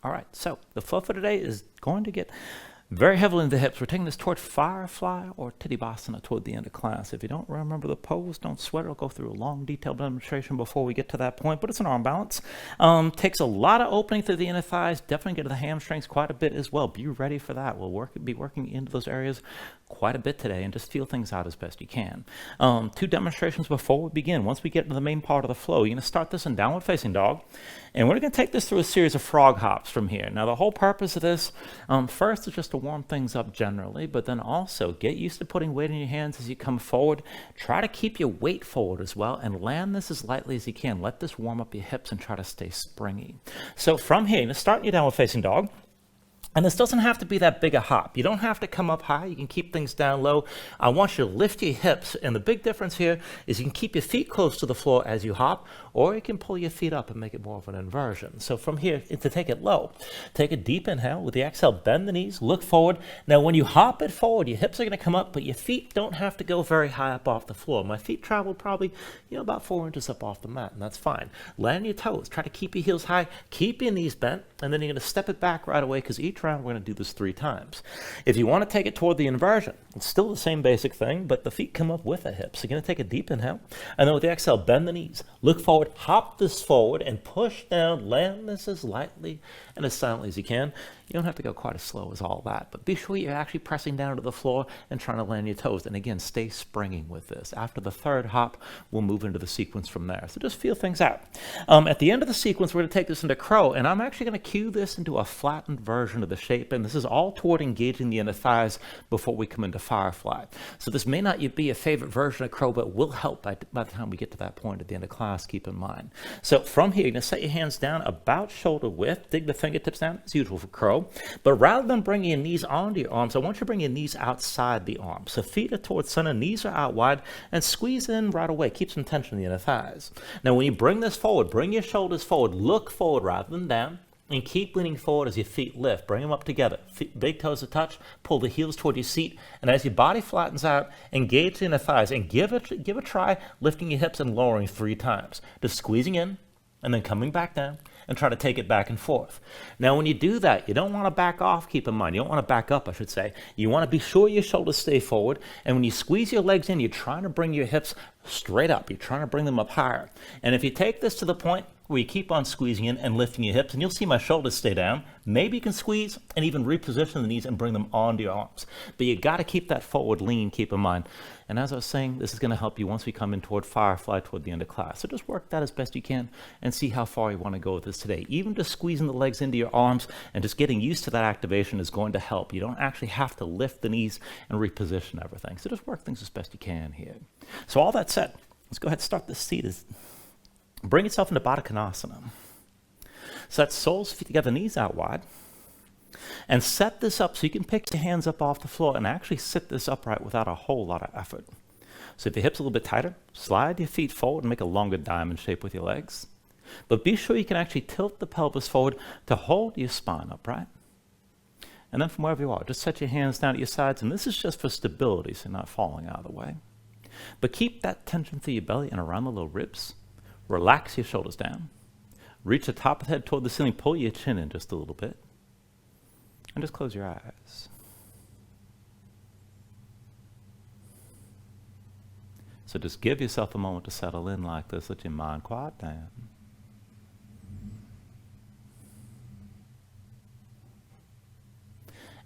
All right, so the flow for today is going to get very heavily in the hips. We're taking this toward Firefly or Tittibhasana toward the end of class. If you don't remember the pose, don't sweat it. I'll go through a long, detailed demonstration before we get to that point, but it's an arm balance. Takes a lot of opening through the inner thighs, definitely get to the hamstrings quite a bit as well. Be ready for that. We'll be working into those areas quite a bit today and just feel things out as best you can. 2 demonstrations before we begin. Once we get into the main part of the flow, you're going to start this in downward facing dog, and we're going to take this through a series of frog hops from here. Now, the whole purpose of this, first is just to warm things up generally, but then also get used to putting weight in your hands as you come forward. Try to keep your weight forward as well and land this as lightly as you can. Let this warm up your hips and try to stay springy. So from here, you're going to start in your downward facing dog. And this doesn't have to be that big a hop. You don't have to come up high. You can keep things down low. I want you to lift your hips. And the big difference here is you can keep your feet close to the floor as you hop, or you can pull your feet up and make it more of an inversion. So from here, to take it low, take a deep inhale. With the exhale, bend the knees, look forward. Now, when you hop it forward, your hips are going to come up, but your feet don't have to go very high up off the floor. My feet travel probably, about 4 inches up off the mat, and that's fine. Land your toes. Try to keep your heels high. Keep your knees bent, and then you're going to step it back right away because each round we're going to do this 3 times. If you want to take it toward the inversion, it's still the same basic thing, but the feet come up with the hips. You're going to take a deep inhale, and then with the exhale, bend the knees, look forward, hop this forward, and push down. Land this as lightly and as silently as you can. You don't have to go quite as slow as all that, but be sure you're actually pressing down to the floor and trying to land your toes. And again, stay springing with this. After the 3rd hop, we'll move into the sequence from there. So just feel things out. At the end of the sequence, we're going to take this into crow, and I'm actually going to cue this into a flattened version of the shape, and this is all toward engaging the inner thighs before we come into Firefly. So this may not be a favorite version of crow, but will help by the time we get to that point at the end of class, keep in mind. So from here, you're going to set your hands down about shoulder width, dig the fingertips down as usual for crow. But rather than bringing your knees onto your arms, I want you to bring your knees outside the arms. So feet are towards center, knees are out wide, and squeeze in right away. Keep some tension in the inner thighs. Now, when you bring this forward, bring your shoulders forward, look forward rather than down, and keep leaning forward as your feet lift. Bring them up together. Big toes to touch. Pull the heels toward your seat. And as your body flattens out, engage the inner thighs and give a try lifting your hips and lowering 3 times. Just squeezing in and then coming back down, and try to take it back and forth. Now, when you do that, you don't want to back off, keep in mind. You don't want to back up, I should say. You want to be sure your shoulders stay forward, and when you squeeze your legs in, you're trying to bring your hips straight up. You're trying to bring them up higher. And if you take this to the point where you keep on squeezing in and lifting your hips, and you'll see my shoulders stay down, maybe you can squeeze and even reposition the knees and bring them onto your arms. But you got to keep that forward lean, keep in mind. And as I was saying, this is going to help you once we come in toward Firefly toward the end of class. So just work that as best you can and see how far you want to go with this today. Even just squeezing the legs into your arms and just getting used to that activation is going to help. You don't actually have to lift the knees and reposition everything. So just work things as best you can here. So all that said, let's go ahead and start this seat. Bring yourself into Baddha Konasana. So that's soles, feet together, knees out wide. And set this up so you can pick your hands up off the floor and actually sit this upright without a whole lot of effort. So if your hips are a little bit tighter, slide your feet forward and make a longer diamond shape with your legs. But be sure you can actually tilt the pelvis forward to hold your spine upright. And then from wherever you are, just set your hands down at your sides. And this is just for stability, so you're not falling out of the way. But keep that tension through your belly and around the low ribs. Relax your shoulders down. Reach the top of the head toward the ceiling. Pull your chin in just a little bit. And just close your eyes. So just give yourself a moment to settle in like this. Let your mind quiet down.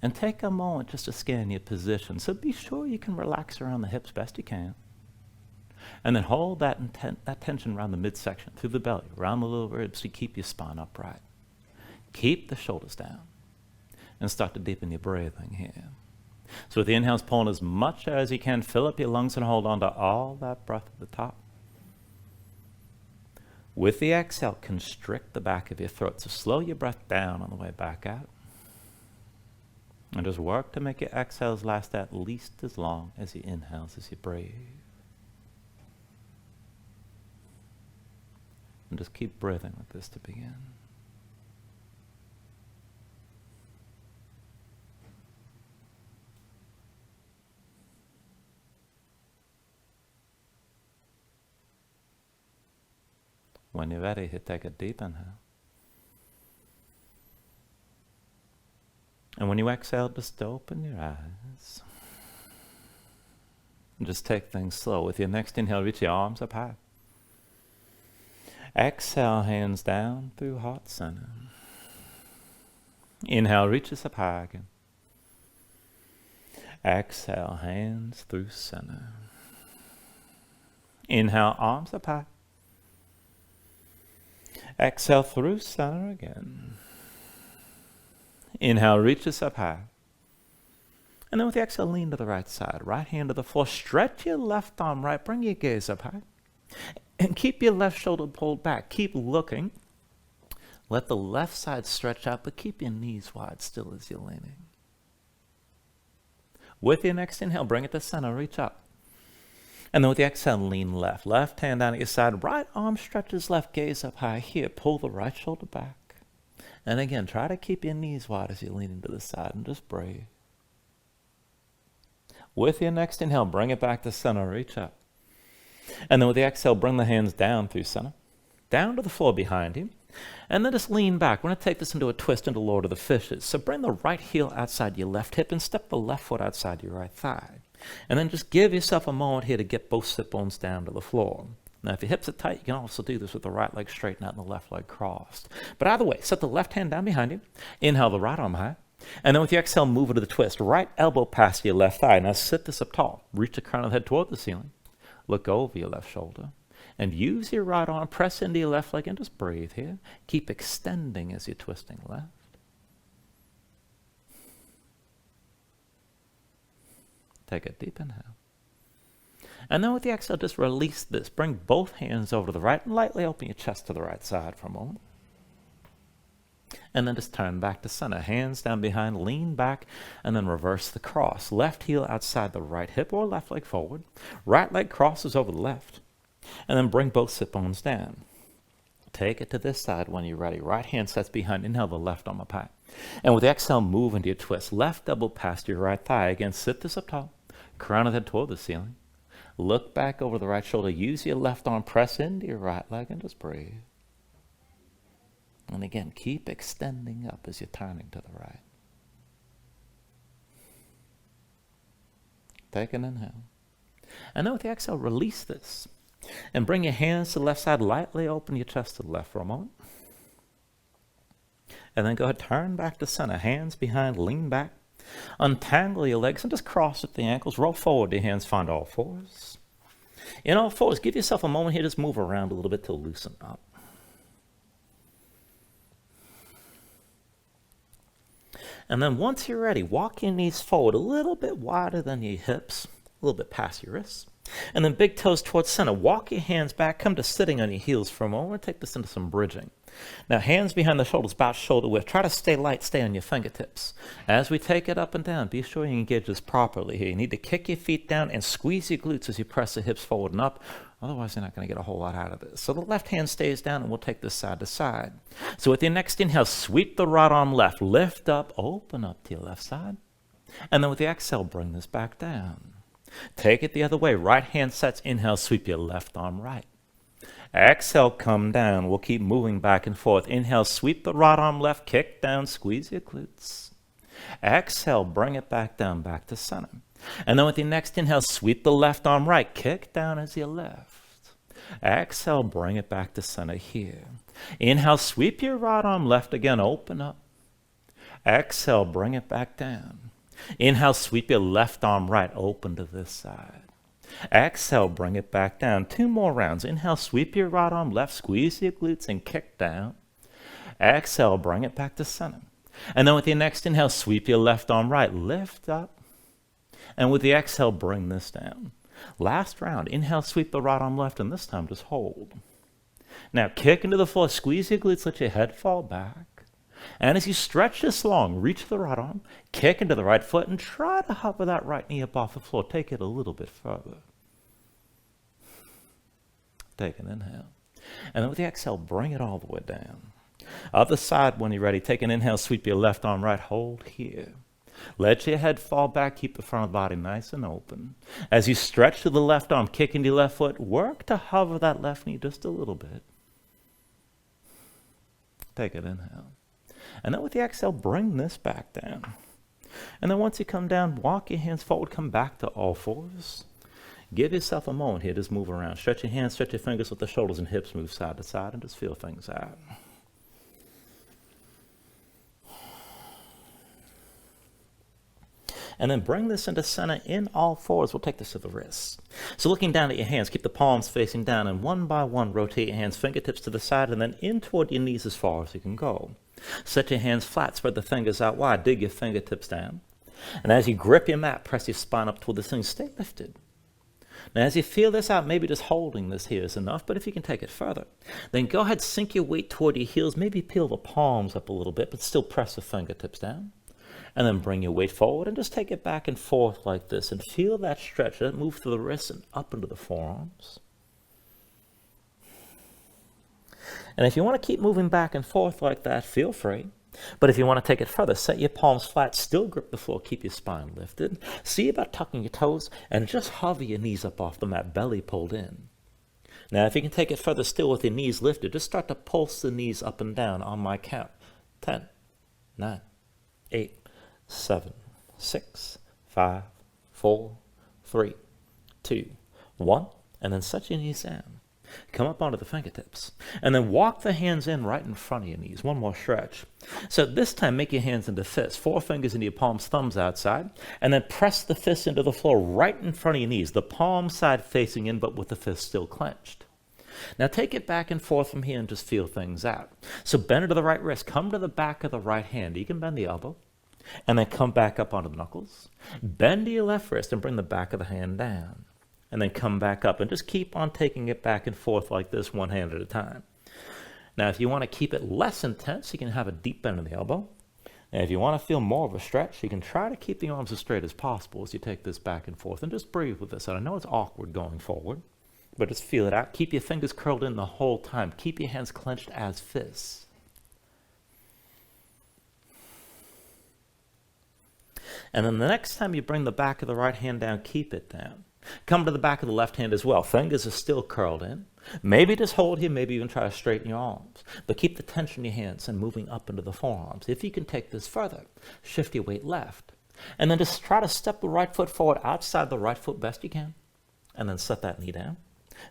And take a moment just to scan your position. So be sure you can relax around the hips best you can. And then hold that tension around the midsection, through the belly, around the lower ribs to keep your spine upright. Keep the shoulders down. And start to deepen your breathing here. So with the inhales, pulling as much as you can. Fill up your lungs and hold on to all that breath at the top. With the exhale, constrict the back of your throat. So slow your breath down on the way back out. And just work to make your exhales last at least as long as your inhales as you breathe. And just keep breathing with this to begin. When you're ready, take a deep inhale. And when you exhale, just open your eyes. And just take things slow. With your next inhale, reach your arms up high. Exhale, hands down through heart center. Inhale, reaches up high again. Exhale, hands through center. Inhale, arms up high. Exhale through center again. Inhale, reaches up high. And then with the exhale, lean to the right side. Right hand to the floor. Stretch your left arm right. Bring your gaze up high. And keep your left shoulder pulled back. Keep looking. Let the left side stretch out, but keep your knees wide still as you're leaning. With your next inhale, bring it to center. Reach up. And then with the exhale, lean left. Left hand down at your side. Right arm stretches left. Gaze up high. Here, pull the right shoulder back. And again, try to keep your knees wide as you're leaning to the side and just breathe. With your next inhale, bring it back to center. Reach up. And then with the exhale, bring the hands down through center. Down to the floor behind you. And then just lean back. We're going to take this into a twist into Lord of the Fishes. So bring the right heel outside your left hip and step the left foot outside your right thigh. And then just give yourself a moment here to get both sit bones down to the floor. Now, if your hips are tight, you can also do this with the right leg straightened out and the left leg crossed. But either way, set the left hand down behind you. Inhale the right arm high. And then with your exhale, move it to the twist. Right elbow past your left thigh. Now sit this up tall. Reach the crown of the head toward the ceiling. Look over your left shoulder. And use your right arm. Press into your left leg and just breathe here. Keep extending as you're twisting left. Take a deep inhale. And then with the exhale, just release this. Bring both hands over to the right and lightly open your chest to the right side for a moment. And then just turn back to center. Hands down behind, lean back, and then reverse the cross. Left heel outside the right hip or left leg forward. Right leg crosses over the left. And then bring both sit bones down. Take it to this side when you're ready. Right hand sets behind. Inhale the left arm up high. And with the exhale, move into your twist. Left elbow past your right thigh. Again, sit this up tall. Crown of the head toward the ceiling. Look back over the right shoulder. Use your left arm. Press into your right leg and just breathe. And again, keep extending up as you're turning to the right. Take an inhale. And then with the exhale, release this. And bring your hands to the left side. Lightly open your chest to the left for a moment. And then go ahead, turn back to center. Hands behind, lean back. Untangle your legs and just cross at the ankles. Roll forward, your hands find all fours. In all fours, give yourself a moment here. Just move around a little bit to loosen up. And then once you're ready, walk your knees forward a little bit wider than your hips, a little bit past your wrists. And then big toes towards center. Walk your hands back. Come to sitting on your heels for a moment. We're going to take this into some bridging. Now, hands behind the shoulders, about shoulder width. Try to stay light. Stay on your fingertips. As we take it up and down, be sure you engage this properly here. You need to kick your feet down and squeeze your glutes as you press the hips forward and up. Otherwise, you're not going to get a whole lot out of this. So the left hand stays down, and we'll take this side to side. So with your next inhale, sweep the right arm left. Lift up, open up to your left side. And then with the exhale, bring this back down. Take it the other way. Right hand sets. Inhale, sweep your left arm right. Exhale, come down. We'll keep moving back and forth. Inhale, sweep the right arm left. Kick down, squeeze your glutes. Exhale, bring it back down, back to center. And then with your next inhale, sweep the left arm right. Kick down as you lift. Exhale, bring it back to center here. Inhale, sweep your right arm left again. Open up. Exhale, bring it back down. Inhale, sweep your left arm right. Open to this side. Exhale, bring it back down. 2 more rounds. Inhale, sweep your right arm left. Squeeze your glutes and kick down. Exhale, bring it back to center. And then with your next inhale, sweep your left arm right. Lift up. And with the exhale, bring this down. Last round. Inhale, sweep the right arm left, and this time just hold. Now kick into the floor. Squeeze your glutes. Let your head fall back. And as you stretch this long, reach the right arm, kick into the right foot, and try to hover that right knee up off the floor. Take it a little bit further. Take an inhale. And then with the exhale, bring it all the way down. Other side when you're ready. Take an inhale, sweep your left arm right. Hold here. Let your head fall back. Keep the front of the body nice and open. As you stretch to the left arm, kick into your left foot, work to hover that left knee just a little bit. Take an inhale. And then with the exhale, bring this back down. And then once you come down, walk your hands forward, come back to all fours. Give yourself a moment here, just move around. Stretch your hands, stretch your fingers with the shoulders and hips, move side to side, and just feel things out. And then bring this into center in all fours. We'll take this to the wrists. So looking down at your hands, keep the palms facing down, and one by one, rotate your hands, fingertips to the side, and then in toward your knees as far as you can go. Set your hands flat, spread the fingers out wide, dig your fingertips down. And as you grip your mat, press your spine up toward the ceiling, stay lifted. Now, as you feel this out, maybe just holding this here is enough, but if you can take it further, then go ahead, sink your weight toward your heels, maybe peel the palms up a little bit, but still press the fingertips down. And then bring your weight forward and just take it back and forth like this, and feel that stretch. Let it move through the wrists and up into the forearms. And if you want to keep moving back and forth like that, feel free. But if you want to take it further, set your palms flat, still grip the floor, keep your spine lifted. See about tucking your toes and just hover your knees up off the mat, belly pulled in. Now, if you can take it further still with your knees lifted, just start to pulse the knees up and down on my count. 10, 9, 8, 7, 6, 5, 4, 3, 2, 1. And then set your knees down. Come up onto the fingertips. And then walk the hands in right in front of your knees. One more stretch. So this time, make your hands into fists. 4 fingers into your palms, thumbs outside. And then press the fists into the floor right in front of your knees. The palm side facing in, but with the fist still clenched. Now take it back and forth from here and just feel things out. So bend to the right wrist. Come to the back of the right hand. You can bend the elbow. And then come back up onto the knuckles. Bend to your left wrist and bring the back of the hand down. And then come back up and just keep on taking it back and forth like this, one hand at a time. Now, if you want to keep it less intense, you can have a deep bend in the elbow. And if you want to feel more of a stretch, you can try to keep the arms as straight as possible as you take this back and forth. And just breathe with this. And I know it's awkward going forward, but just feel it out. Keep your fingers curled in the whole time. Keep your hands clenched as fists. And then the next time you bring the back of the right hand down, keep it down. Come to the back of the left hand as well. Fingers are still curled in. Maybe just hold here, maybe even try to straighten your arms. But keep the tension in your hands and moving up into the forearms. If you can take this further, shift your weight left. And then just try to step the right foot forward outside the right foot best you can. And then set that knee down.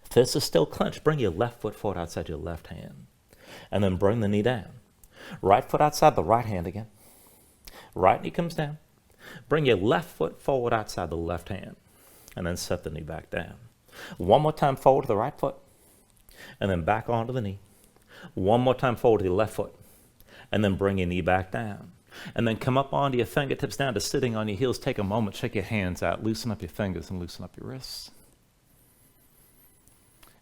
Fists are still clenched. Bring your left foot forward outside your left hand. And then bring the knee down. Right foot outside the right hand again. Right knee comes down. Bring your left foot forward outside the left hand. And then set the knee back down. One more time forward to the right foot. And then back onto the knee. One more time forward to the left foot. And then bring your knee back down. And then come up onto your fingertips down to sitting on your heels. Take a moment, shake your hands out, loosen up your fingers and loosen up your wrists.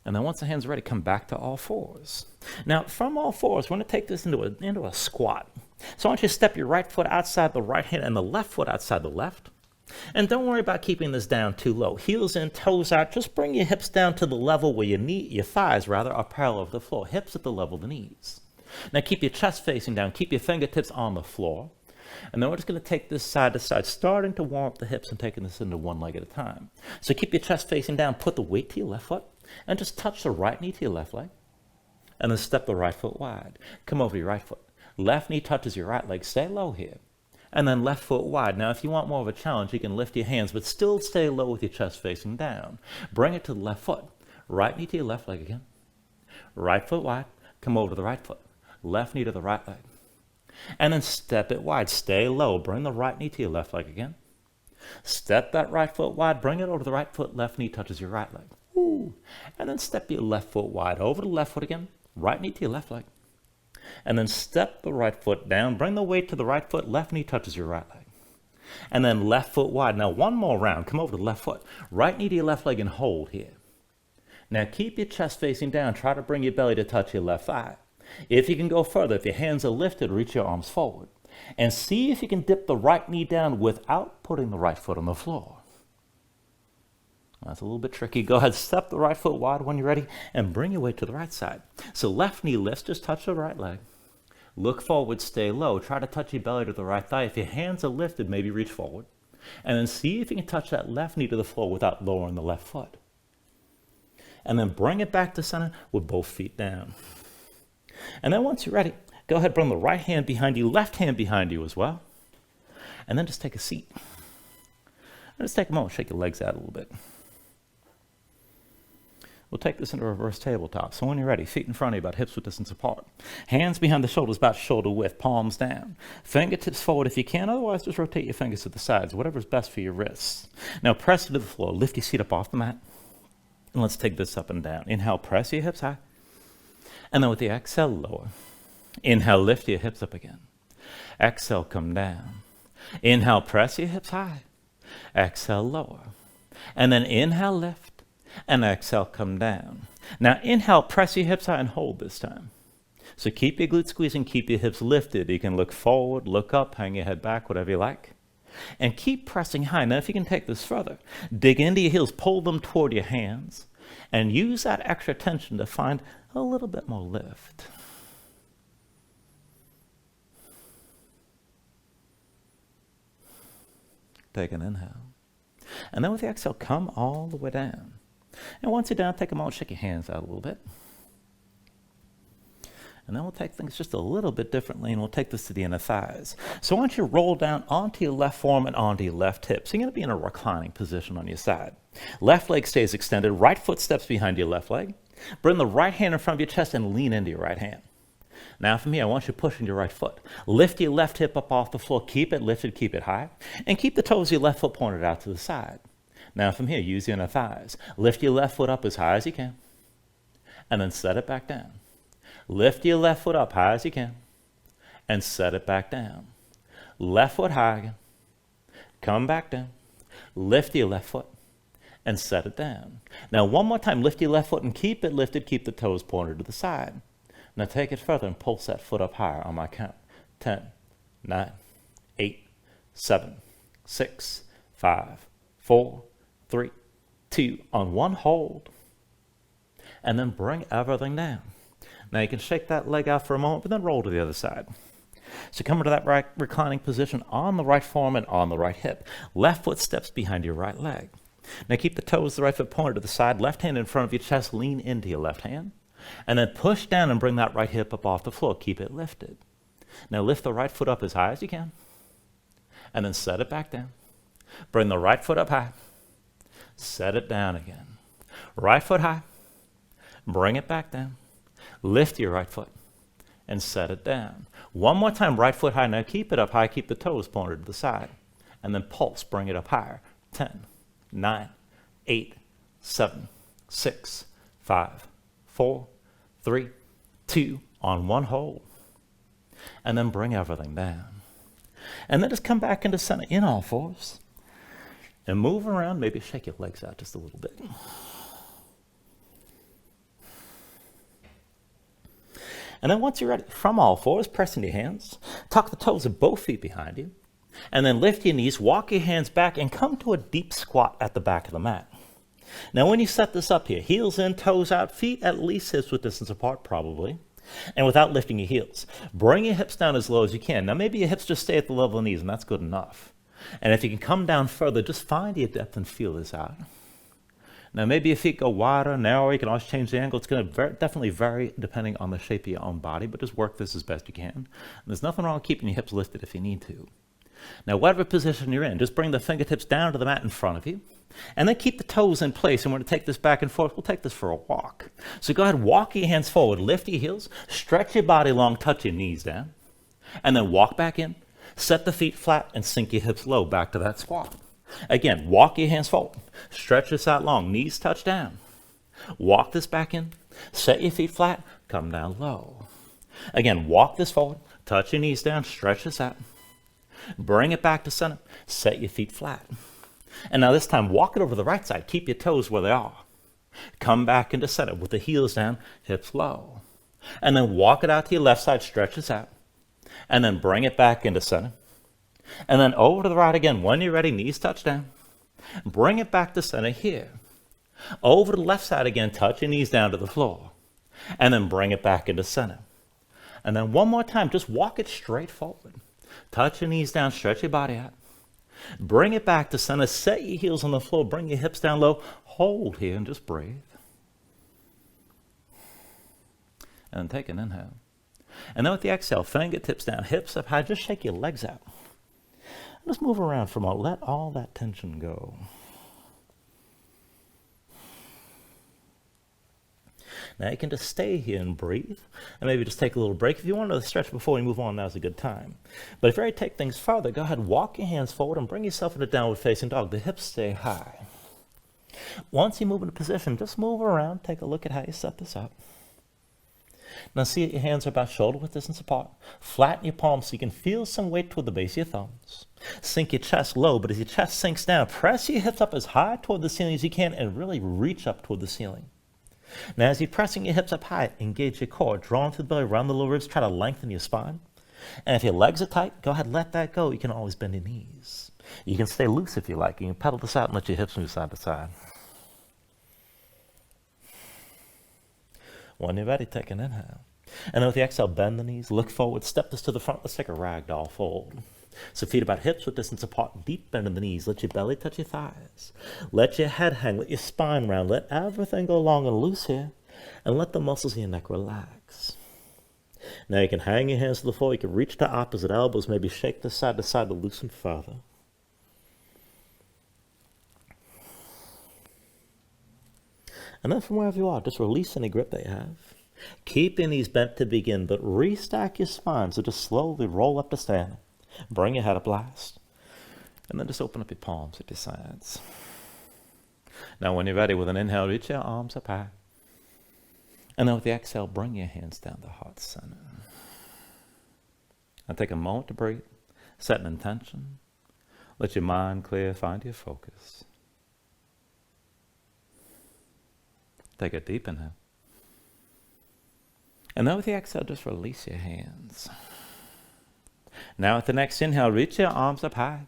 And then once the hands are ready, come back to all fours. Now, from all fours, we're going to take this into a squat. So I want you to step your right foot outside the right hand and the left foot outside the left. And don't worry about keeping this down too low. Heels in, toes out. Just bring your hips down to the level where your thighs are parallel with the floor. Hips at the level of the knees. Now keep your chest facing down. Keep your fingertips on the floor. And then we're just going to take this side to side, starting to warm up the hips and taking this into one leg at a time. So keep your chest facing down. Put the weight to your left foot. And just touch the right knee to your left leg. And then step the right foot wide. Come over your right foot. Left knee touches your right leg. Stay low here. And then left foot wide. Now, if you want more of a challenge, you can lift your hands, but still stay low with your chest facing down. Bring it to the left foot. Right knee to your left leg again. Right foot wide. Come over to the right foot. Left knee to the right leg. And then step it wide. Stay low. Bring the right knee to your left leg again. Step that right foot wide. Bring it over to the right foot. Left knee touches your right leg. Ooh. And then step your left foot wide. Over to the left foot again. Right knee to your left leg. And then step the right foot down. Bring the weight to the right foot. Left knee touches your right leg. And then left foot wide. Now one more round. Come over to the left foot. Right knee to your left leg and hold here. Now keep your chest facing down. Try to bring your belly to touch your left thigh. If you can go further, if your hands are lifted, reach your arms forward. And see if you can dip the right knee down without putting the right foot on the floor. That's a little bit tricky. Go ahead, step the right foot wide when you're ready, and bring your weight to the right side. So left knee lifts, just touch the right leg. Look forward, stay low. Try to touch your belly to the right thigh. If your hands are lifted, maybe reach forward. And then see if you can touch that left knee to the floor without lowering the left foot. And then bring it back to center with both feet down. And then once you're ready, go ahead, bring the right hand behind you, left hand behind you as well. And then just take a seat. And just take a moment, shake your legs out a little bit. We'll take this into reverse tabletop. So when you're ready, feet in front of you, about hips width distance apart. Hands behind the shoulders, about shoulder width, palms down. Fingertips forward if you can, otherwise just rotate your fingers to the sides, whatever's best for your wrists. Now press to the floor, lift your seat up off the mat. And let's take this up and down. Inhale, press your hips high. And then with the exhale, lower. Inhale, lift your hips up again. Exhale, come down. Inhale, press your hips high. Exhale, lower. And then inhale, lift. And exhale, come down. Now inhale, press your hips high and hold this time. So keep your glutes squeezed and keep your hips lifted. You can look forward, look up, hang your head back, whatever you like. And keep pressing high. Now if you can take this further, dig into your heels, pull them toward your hands, and use that extra tension to find a little bit more lift. Take an inhale. And then with the exhale, come all the way down. And once you're down, take a moment, shake your hands out a little bit. And then we'll take things just a little bit differently, and we'll take this to the inner thighs. So I want you to roll down onto your left forearm and onto your left hip. So you're going to be in a reclining position on your side. Left leg stays extended, right foot steps behind your left leg. Bring the right hand in front of your chest and lean into your right hand. Now from here, I want you pushing your right foot. Lift your left hip up off the floor. Keep it lifted, keep it high. And keep the toes of your left foot pointed out to the side. Now from here, use your inner thighs. Lift your left foot up as high as you can. And then set it back down. Lift your left foot up high as you can. And set it back down. Left foot high again. Come back down. Lift your left foot. And set it down. Now one more time, lift your left foot and keep it lifted. Keep the toes pointed to the side. Now take it further and pulse that foot up higher on my count. 10, 9, 8, 7, 6, 5, 4, 3, 2, on one hold. And then bring everything down. Now you can shake that leg out for a moment, but then roll to the other side. So come into that right reclining position on the right forearm and on the right hip. Left foot steps behind your right leg. Now keep the toes of the right foot pointed to the side, left hand in front of your chest, lean into your left hand. And then push down and bring that right hip up off the floor. Keep it lifted. Now lift the right foot up as high as you can. And then set it back down. Bring the right foot up high. Set it down again. Right foot high. Bring it back down. Lift your right foot. And set it down. One more time, right foot high. Now keep it up high. Keep the toes pointed to the side. And then pulse. Bring it up higher. 10, 9, 8, 7, 6, 5, 4, 3, 2, on one hold. And then bring everything down. And then just come back into center in all fours. And move around, maybe shake your legs out just a little bit. And then once you're ready, from all fours, press in your hands. Tuck the toes of both feet behind you. And then lift your knees, walk your hands back, and come to a deep squat at the back of the mat. Now when you set this up here, heels in, toes out, feet at least hips width distance apart probably, and without lifting your heels. Bring your hips down as low as you can. Now maybe your hips just stay at the level of the knees, and that's good enough. And if you can come down further, just find your depth and feel this out. Now maybe your feet go wider, narrower, you can always change the angle. It's going to definitely vary depending on the shape of your own body, but just work this as best you can. And there's nothing wrong with keeping your hips lifted if you need to. Now whatever position you're in, just bring the fingertips down to the mat in front of you. And then keep the toes in place. And we're going to take this back and forth. We'll take this for a walk. So go ahead, walk your hands forward, lift your heels, stretch your body long, touch your knees down. And then walk back in, set the feet flat, and sink your hips low back to that squat. Again, walk your hands forward, stretch this out long, knees touch down. Walk this back in, set your feet flat, come down low. Again, walk this forward, touch your knees down, stretch this out. Bring it back to center, set your feet flat. And now this time, walk it over the right side. Keep your toes where they are. Come back into center with the heels down, hips low. And then walk it out to your left side, stretch this out. And then bring it back into center. And then over to the right again. When you're ready, knees touch down. Bring it back to center here. Over to the left side again, touch your knees down to the floor. And then bring it back into center. And then one more time, just walk it straight forward. Touch your knees down, stretch your body out. Bring it back to center, set your heels on the floor, bring your hips down low, hold here and just breathe. And then take an inhale. And then with the exhale, fingertips down, hips up high, just shake your legs out. Just move around for a moment. Let all that tension go. Now you can just stay here and breathe, and maybe just take a little break. If you want to stretch before we move on, now's a good time. But if you already take things further, go ahead and walk your hands forward and bring yourself into downward facing dog. The hips stay high. Once you move into position, just move around. Take a look at how you set this up. Now see that your hands are about shoulder width distance apart. Flatten your palms so you can feel some weight toward the base of your thumbs. Sink your chest low, but as your chest sinks down, press your hips up as high toward the ceiling as you can and really reach up toward the ceiling. Now as you're pressing your hips up high, engage your core, draw into the belly, around the lower ribs, try to lengthen your spine. And if your legs are tight, go ahead, let that go. You can always bend your knees. You can stay loose if you like. You can pedal this out and let your hips move side to side. When you're ready, take an inhale. And then with the exhale, bend the knees, look forward, step this to the front. Let's take a ragdoll fold. So feet about hips with distance apart, deep bend in the knees. Let your belly touch your thighs. Let your head hang, let your spine round. Let everything go long and loose here. And let the muscles in your neck relax. Now you can hang your hands to the floor. You can reach to opposite elbows. Maybe shake this side to side to loosen further. And then from wherever you are, just release any grip that you have. Keep your knees bent to begin, but restack your spine. So just slowly roll up to stand. Bring your head up last. And then just open up your palms at your sides. Now when you're ready, with an inhale, reach your arms up high. And then with the exhale, bring your hands down to heart center. Now take a moment to breathe. Set an intention. Let your mind clear. Find your focus. Take a deep inhale. And then with the exhale, just release your hands. Now with the next inhale, reach your arms up high.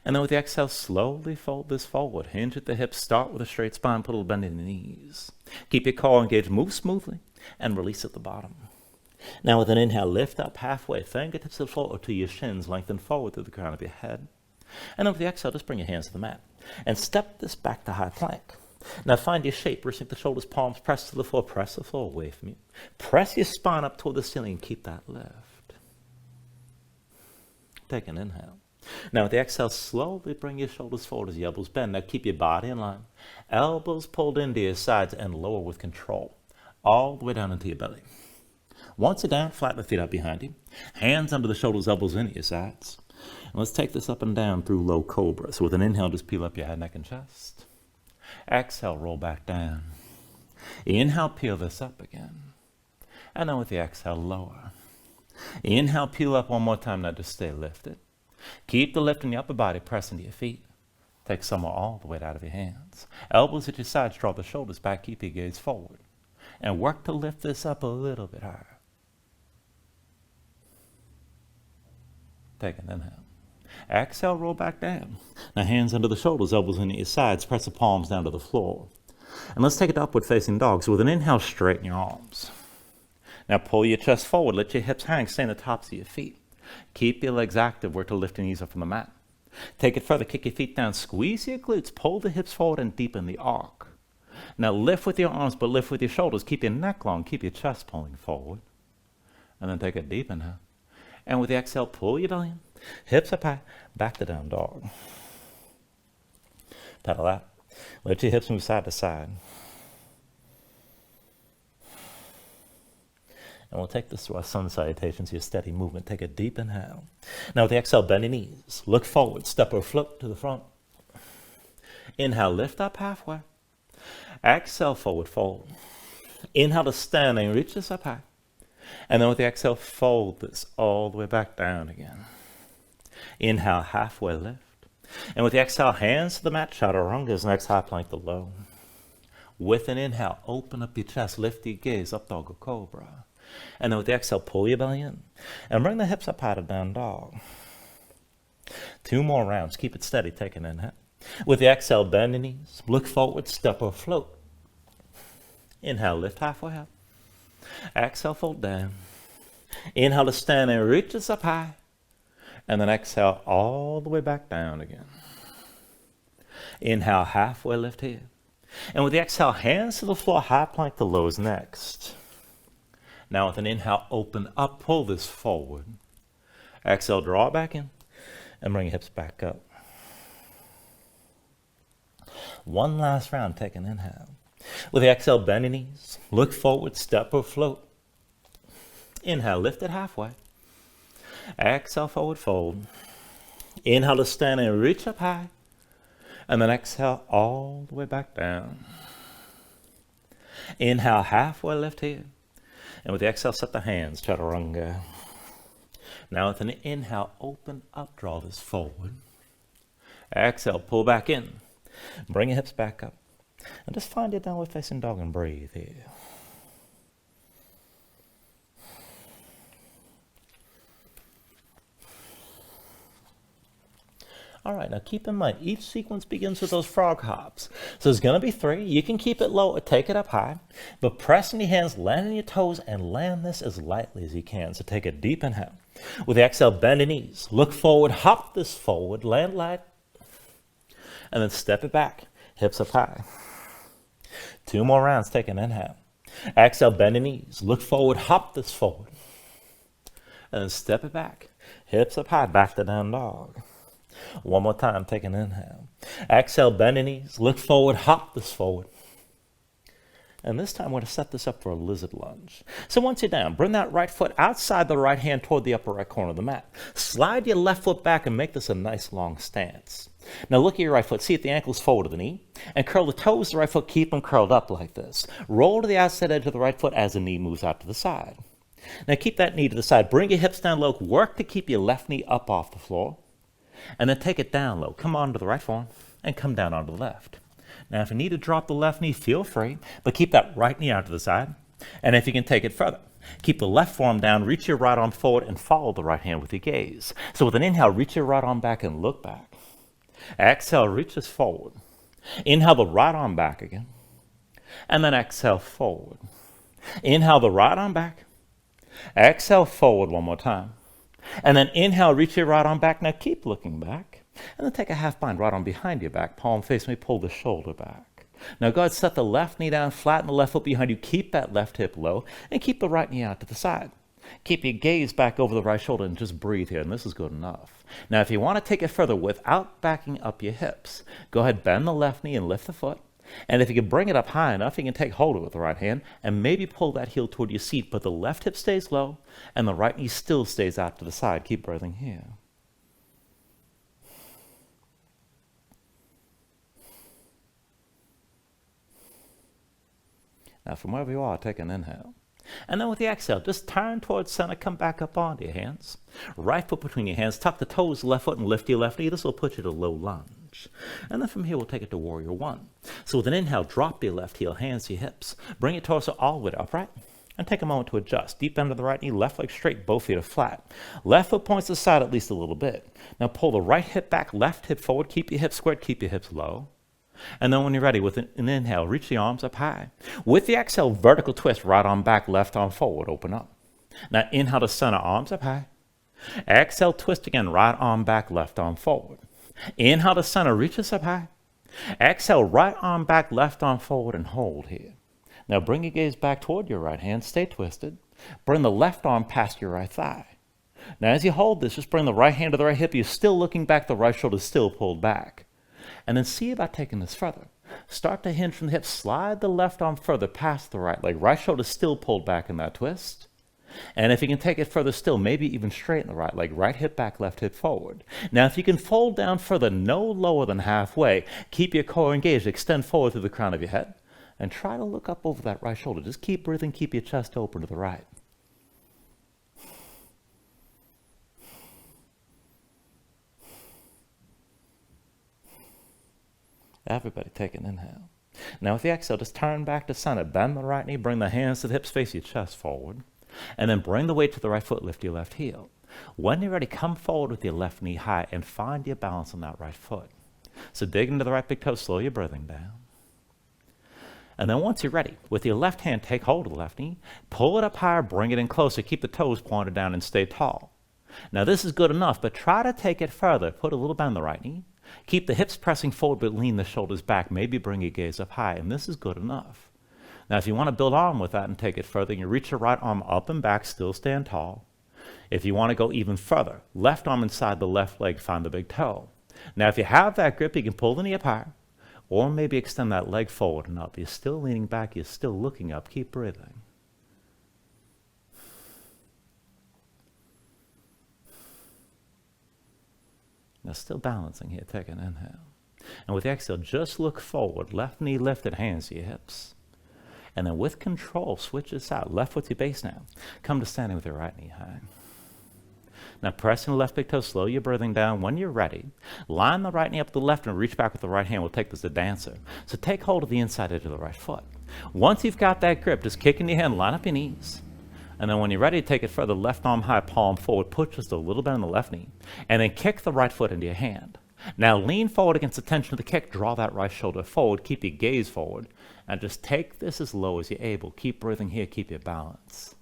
And then with the exhale, slowly fold this forward. Hinge at the hips, start with a straight spine, put a little bend in the knees. Keep your core engaged, move smoothly, and release at the bottom. Now with an inhale, lift up halfway, fingertips to the floor or to your shins, lengthen forward through the crown of your head. And then with the exhale, just bring your hands to the mat. And step this back to high plank. Now find your shape, resting the shoulders, palms, press to the floor, press the floor away from you. Press your spine up toward the ceiling and keep that lift. Take an inhale. Now with the exhale, slowly bring your shoulders forward as your elbows bend. Now keep your body in line. Elbows pulled into your sides and lower with control. All the way down into your belly. Once you're down, flatten the feet out behind you. Hands under the shoulders, elbows into your sides. And let's take this up and down through low cobra. So with an inhale, just peel up your head, neck, and chest. Exhale, roll back down. Inhale, peel this up again. And then with the exhale, lower. Inhale, peel up one more time. Now just stay lifted. Keep the lift in your upper body, press into your feet. Take some or all the weight out of your hands. Elbows at your sides, draw the shoulders back, keep your gaze forward. And work to lift this up a little bit higher. Take an inhale. Exhale, roll back down. Now hands under the shoulders, elbows into your sides, press the palms down to the floor. And let's take it to upward facing dog. So with an inhale, straighten your arms. Now pull your chest forward, let your hips hang, stay on the tops of your feet. Keep your legs active, work to lift your knees up from the mat. Take it further, kick your feet down, squeeze your glutes, pull the hips forward and deepen the arc. Now lift with your arms, but lift with your shoulders. Keep your neck long, keep your chest pulling forward. And then take a deep inhale. And with the exhale, pull your belly in. Hips up high, back to down dog. Pedal out. Let your hips move side to side. And we'll take this to our sun salutations, your steady movement. Take a deep inhale. Now with the exhale, bend your knees. Look forward, step or float to the front. Inhale, lift up halfway. Exhale, forward fold. Inhale to stand and reach this up high. And then with the exhale, fold this all the way back down again. Inhale, halfway lift. And with the exhale, hands to the mat, chaturangas, next high plank to low. With an inhale, open up your chest, lift your gaze, up dog or cobra. And then with the exhale, pull your belly in. And bring the hips up high to down dog. 2 more rounds, keep it steady, take an inhale. With the exhale, bend your knees, look forward, step or float. Inhale, lift halfway up. Exhale, fold down. Inhale to stand and reach this up high. And then exhale all the way back down again. Inhale, halfway lift here. And with the exhale, hands to the floor, high plank to low is next. Now with an inhale, open up, pull this forward. Exhale, draw it back in. And bring your hips back up. One last round, take an inhale. With the exhale, bend your knees. Look forward, step or float. Inhale, lift it halfway. Exhale, forward fold. Inhale to stand and reach up high. And then exhale all the way back down. Inhale, halfway lift here. And with the exhale, set the hands, chaturanga. Now with an inhale, open up, draw this forward. Exhale, pull back in. Bring your hips back up. And just find your downward facing dog and breathe here. All right, now keep in mind, each sequence begins with those frog hops. So there's going to be 3. You can keep it low or take it up high, but press in your hands, land on your toes, and land this as lightly as you can. So take a deep inhale. With the exhale, bend the knees. Look forward, hop this forward, land light, and then step it back, hips up high. 2 more rounds, take an inhale. Exhale, bend the knees. Look forward, hop this forward, and then step it back, hips up high, back to down dog. 1 more time, take an inhale. Exhale, bend the knees, look forward, hop this forward. And this time we're going to set this up for a lizard lunge. So once you're down, bring that right foot outside the right hand toward the upper right corner of the mat. Slide your left foot back and make this a nice long stance. Now look at your right foot, see if the ankle's forward of the knee, and curl the toes of the right foot, keep them curled up like this. Roll to the outside edge of the right foot as the knee moves out to the side. Now keep that knee to the side, bring your hips down low, work to keep your left knee up off the floor. And then take it down low. Come onto the right forearm and come down onto the left. Now, if you need to drop the left knee, feel free, but keep that right knee out to the side. And if you can take it further, keep the left forearm down, reach your right arm forward, and follow the right hand with your gaze. So with an inhale, reach your right arm back and look back. Exhale, reach this forward. Inhale the right arm back again. And then exhale forward. Inhale the right arm back. Exhale forward 1 more time. And then inhale, reach your right arm back. Now keep looking back. And then take a half bind, right arm behind your back. Palm face me, pull the shoulder back. Now go ahead, set the left knee down, flatten the left foot behind you. Keep that left hip low and keep the right knee out to the side. Keep your gaze back over the right shoulder and just breathe here. And this is good enough. Now if you want to take it further without backing up your hips, go ahead, bend the left knee and lift the foot. And if you can bring it up high enough, you can take hold of it with the right hand and maybe pull that heel toward your seat, but the left hip stays low and the right knee still stays out to the side. Keep breathing here. Now from wherever you are, take an inhale. And then with the exhale, just turn towards center, come back up onto your hands. Right foot between your hands, tuck the toes, left foot, and lift your left knee. This will put you to low lunge. And then from here, we'll take it to warrior 1. So with an inhale, drop your left heel, hands to your hips. Bring your torso all the way to upright. And take a moment to adjust. Deep bend of the right knee, left leg straight, both feet are flat. Left foot points to the side at least a little bit. Now pull the right hip back, left hip forward. Keep your hips squared, keep your hips low. And then when you're ready, with an inhale, reach the arms up high. With the exhale, vertical twist, right arm back, left arm forward, open up. Now inhale to center, arms up high. Exhale, twist again, right arm back, left arm forward. Inhale to center, reach us up high. Exhale, right arm back, left arm forward, and hold here. Now bring your gaze back toward your right hand, stay twisted. Bring the left arm past your right thigh. Now as you hold this, just bring the right hand to the right hip. You're still looking back, the right shoulder is still pulled back. And then see about taking this further. Start to hinge from the hip, slide the left arm further past the right leg. Right shoulder still pulled back in that twist. And if you can take it further still, maybe even straighten the right leg, right hip back, left hip forward. Now if you can fold down further, no lower than halfway, keep your core engaged, extend forward through the crown of your head, and try to look up over that right shoulder. Just keep breathing, keep your chest open to the right. Everybody take an inhale. Now with the exhale, just turn back to center. Bend the right knee, bring the hands to the hips, face your chest forward. And then bring the weight to the right foot, lift your left heel. When you're ready, come forward with your left knee high and find your balance on that right foot. So dig into the right big toe, slow your breathing down. And then once you're ready, with your left hand, take hold of the left knee, pull it up higher, bring it in closer, keep the toes pointed down and stay tall. Now this is good enough, but try to take it further. Put a little bend on the right knee. Keep the hips pressing forward, but lean the shoulders back. Maybe bring your gaze up high, and this is good enough. Now, if you want to build arm with that and take it further, you reach your right arm up and back, still stand tall. If you want to go even further, left arm inside the left leg, find the big toe. Now, if you have that grip, you can pull the knee up higher, or maybe extend that leg forward and up. You're still leaning back, you're still looking up. Keep breathing. Now, still balancing here. Take an inhale. And with the exhale, just look forward. Left knee lifted, hands to your hips. And then with control, switch this out. Left foot to your base now. Come to standing with your right knee high. Now pressing the left big toe, slow your breathing down. When you're ready, line the right knee up to the left and reach back with the right hand. We'll take this as a dancer. So take hold of the inside edge of the right foot. Once you've got that grip, just kick in your hand, line up your knees. And then when you're ready to take it further, left arm high, palm forward, put just a little bit on the left knee. And then kick the right foot into your hand. Now lean forward against the tension of the kick, draw that right shoulder forward, keep your gaze forward, and just take this as low as you're able. Keep breathing here, keep your balance.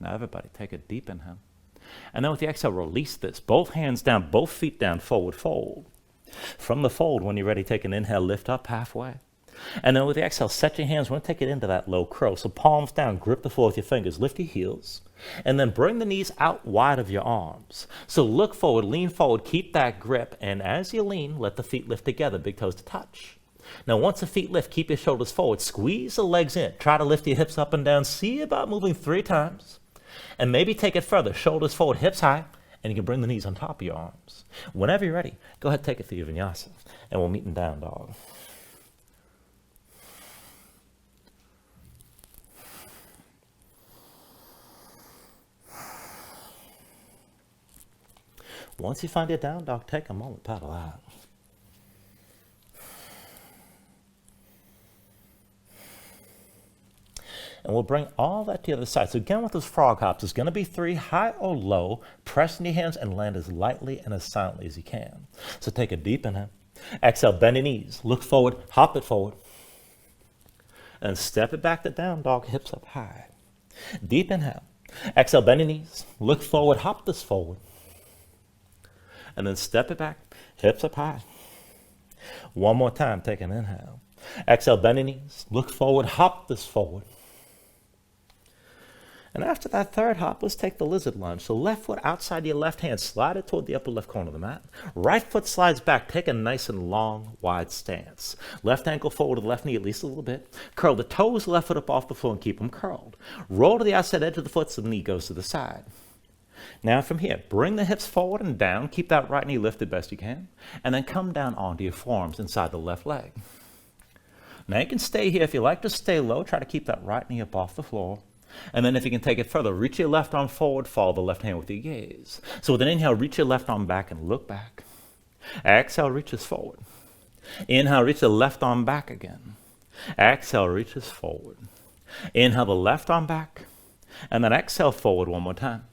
Now everybody, take a deep inhale. And then with the exhale, release this. Both hands down, both feet down, forward fold. From the fold, when you're ready, take an inhale, lift up halfway. And then with the exhale, set your hands. We're going to take it into that low crow. So palms down, grip the floor with your fingers, lift your heels. And then bring the knees out wide of your arms. So look forward, lean forward, keep that grip. And as you lean, let the feet lift together, big toes to touch. Now once the feet lift, keep your shoulders forward. Squeeze the legs in. Try to lift your hips up and down. See about moving 3 times. And maybe take it further. Shoulders forward, hips high. And you can bring the knees on top of your arms. Whenever you're ready, go ahead and take it through your vinyasa. And we'll meet in down dog. Once you find your down dog, take a moment, paddle out. And we'll bring all that to the other side. So again, with those frog hops, it's going to be 3, high or low. Press in your hands and land as lightly and as silently as you can. So take a deep inhale. Exhale, bend your knees. Look forward, hop it forward. And step it back to down dog, hips up high. Deep inhale. Exhale, bend your knees. Look forward, hop this forward. And then step it back, hips up high. One more time, take an inhale. Exhale, bend your knees. Look forward, hop this forward. And after that third hop, let's take the lizard lunge. So left foot outside your left hand, slide it toward the upper left corner of the mat. Right foot slides back, take a nice and long, wide stance. Left ankle forward to the left knee at least a little bit. Curl the toes, left foot up off the floor and keep them curled. Roll to the outside edge of the foot so the knee goes to the side. Now from here, bring the hips forward and down. Keep that right knee lifted best you can. And then come down onto your forearms inside the left leg. Now you can stay here. If you like to stay low, try to keep that right knee up off the floor. And then if you can take it further, reach your left arm forward, follow the left hand with your gaze. So with an inhale, reach your left arm back and look back. Exhale, reaches forward. Inhale, reach the left arm back again. Exhale, reaches forward. Inhale the left arm back. And then exhale forward one more time.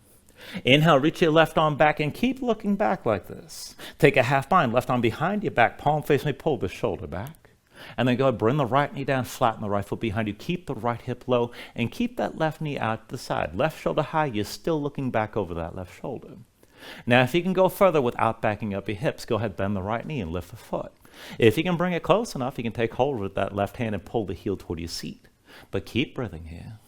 Inhale, reach your left arm back and keep looking back like this. Take a half bind, left arm behind your back, palm face may pull the shoulder back. And then go ahead, bring the right knee down, flatten the right foot behind you. Keep the right hip low and keep that left knee out to the side. Left shoulder high, you're still looking back over that left shoulder. Now, if you can go further without backing up your hips, go ahead, bend the right knee and lift the foot. If you can bring it close enough, you can take hold with that left hand and pull the heel toward your seat. But keep breathing here.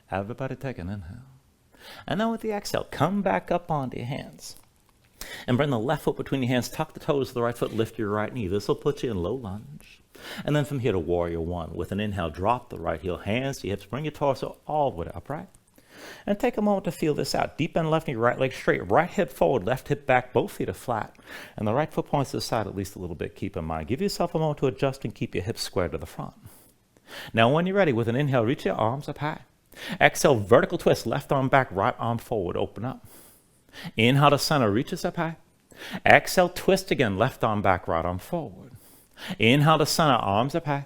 Everybody take an inhale. And then with the exhale, come back up onto your hands. And bring the left foot between your hands, tuck the toes of the right foot, lift your right knee. This will put you in low lunge. And then from here to warrior one. With an inhale, drop the right heel, hands to your hips, bring your torso all the way upright. And take a moment to feel this out. Deep bend left knee, right leg straight, right hip forward, left hip back, both feet are flat. And the right foot points to the side at least a little bit, keep in mind. Give yourself a moment to adjust and keep your hips square to the front. Now when you're ready, with an inhale, reach your arms up high. Exhale, vertical twist, left arm back, right arm forward, open up. Inhale to center, reaches up high. Exhale, twist again, left arm back, right arm forward. Inhale to center, arms up high.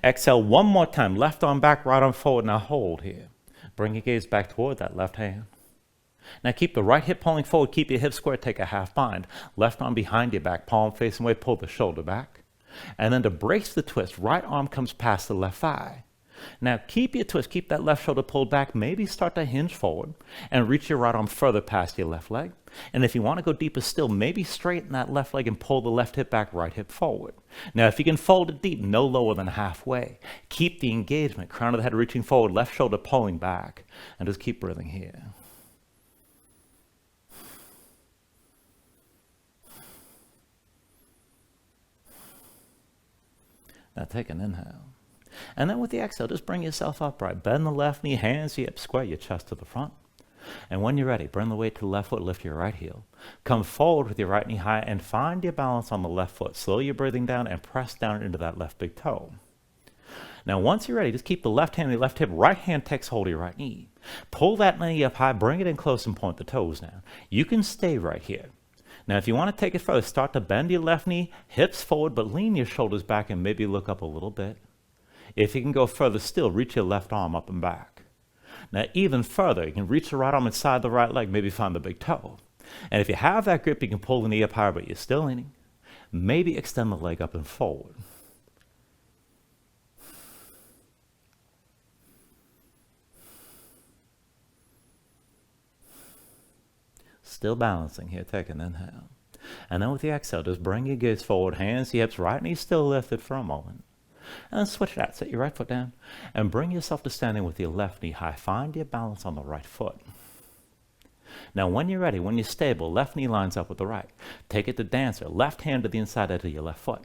Exhale one more time, left arm back, right arm forward. Now hold here. Bring your gaze back toward that left hand. Now keep the right hip pulling forward, keep your hips square, take a half bind. Left arm behind your back, palm facing away, pull the shoulder back. And then to brace the twist, right arm comes past the left thigh. Now keep your twist, keep that left shoulder pulled back, maybe start to hinge forward and reach your right arm further past your left leg. And if you want to go deeper still, maybe straighten that left leg and pull the left hip back, right hip forward. Now if you can fold it deep, no lower than halfway. Keep the engagement, crown of the head reaching forward, left shoulder pulling back, and just keep breathing here. Now take an inhale. And then with the exhale, just bring yourself upright. Bend the left knee, hands, hips, square your chest to the front. And when you're ready, bring the weight to the left foot, lift your right heel. Come forward with your right knee high and find your balance on the left foot. Slow your breathing down and press down into that left big toe. Now once you're ready, just keep the left hand on your left hip, right hand takes hold of your right knee. Pull that knee up high, bring it in close and point the toes down. You can stay right here. Now if you want to take it further, start to bend your left knee, hips forward, but lean your shoulders back and maybe look up a little bit. If you can go further still, reach your left arm up and back. Now even further, you can reach the right arm inside the right leg, maybe find the big toe. And if you have that grip, you can pull the knee up higher, but you're still leaning. Maybe extend the leg up and forward. Still balancing here, take an inhale. And then with the exhale, just bring your gaze forward, hands, hips, right knee still lifted for a moment. And then switch it out, set your right foot down, and bring yourself to standing with your left knee high. Find your balance on the right foot. Now when you're ready, when you're stable, left knee lines up with the right. Take it to dancer, left hand to the inside edge of your left foot.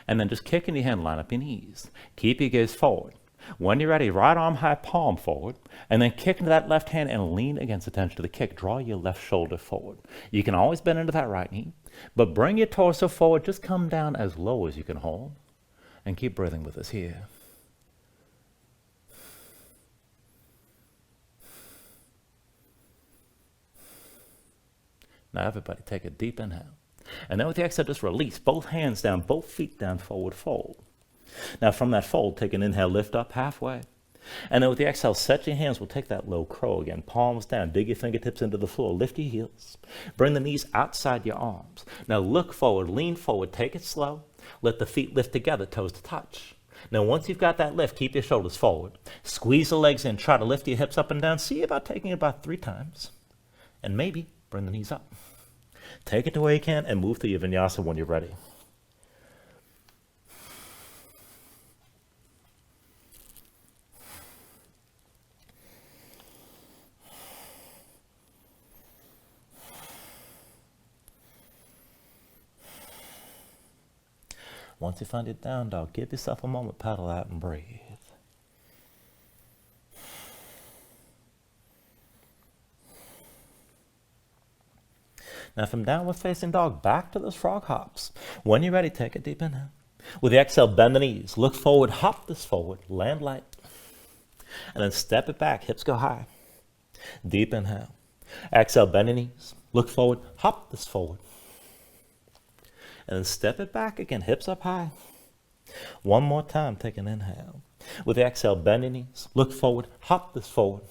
And then just kick in your hand, line up your knees. Keep your gaze forward. When you're ready, right arm high, palm forward, and then kick into that left hand and lean against the tension of the kick. Draw your left shoulder forward. You can always bend into that right knee, but bring your torso forward. Just come down as low as you can hold, and keep breathing with us here. Now everybody take a deep inhale. And then with the exhale, just release. Both hands down, both feet down, forward fold. Now from that fold, take an inhale, lift up halfway. And then with the exhale, set your hands. We'll take that low crow again. Palms down, dig your fingertips into the floor, lift your heels. Bring the knees outside your arms. Now look forward, lean forward, take it slow. Let the feet lift together, toes to touch. Now once you've got that lift, keep your shoulders forward. Squeeze the legs in, try to lift your hips up and down. See about taking it about 3 times. And maybe bring the knees up. Take it to where you can and move to your vinyasa when you're ready. Once you find your down dog, give yourself a moment, paddle out and breathe. Now from downward facing dog, back to those frog hops. When you're ready, take a deep inhale. With the exhale, bend the knees, look forward, hop this forward, land light. And then step it back, hips go high. Deep inhale. Exhale, bend the knees, look forward, hop this forward. And then step it back again, hips up high. One more time, take an inhale. With the exhale, bend your knees, look forward, hop this forward.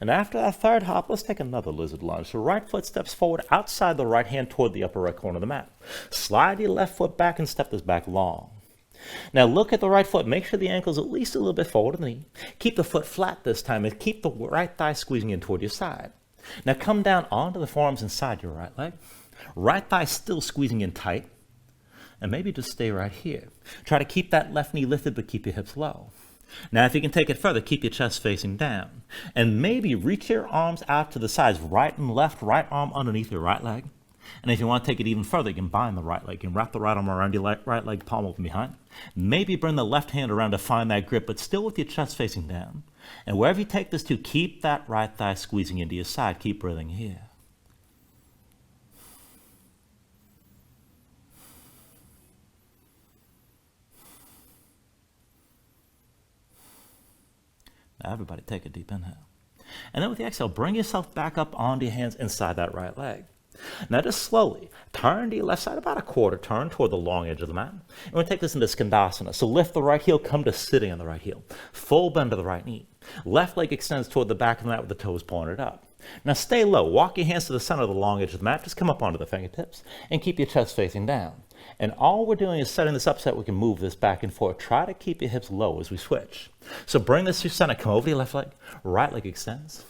And after that third hop, let's take another lizard lunge. So right foot steps forward outside the right hand toward the upper right corner of the mat. Slide your left foot back and step this back long. Now look at the right foot. Make sure the ankle's at least a little bit forward of the knee. Keep the foot flat this time and keep the right thigh squeezing in toward your side. Now come down onto the forearms inside your right leg. Right thigh still squeezing in tight. And maybe just stay right here. Try to keep that left knee lifted, but keep your hips low. Now, if you can take it further, keep your chest facing down. And maybe reach your arms out to the sides, right and left, right arm underneath your right leg. And if you want to take it even further, you can bind the right leg. You can wrap the right arm around your right leg, palm open behind. Maybe bring the left hand around to find that grip, but still with your chest facing down. And wherever you take this to, keep that right thigh squeezing into your side. Keep breathing here. Now everybody take a deep inhale. And then with the exhale, bring yourself back up onto your hands inside that right leg. Now just slowly turn to your left side about a quarter turn toward the long edge of the mat. And we're going to take this into Skandasana. So lift the right heel, come to sitting on the right heel. Full bend to the right knee. Left leg extends toward the back of the mat with the toes pointed up. Now stay low. Walk your hands to the center of the long edge of the mat. Just come up onto the fingertips and keep your chest facing down. And all we're doing is setting this up so that we can move this back and forth. Try to keep your hips low as we switch. So bring this through center, come over to your left leg, right leg extends.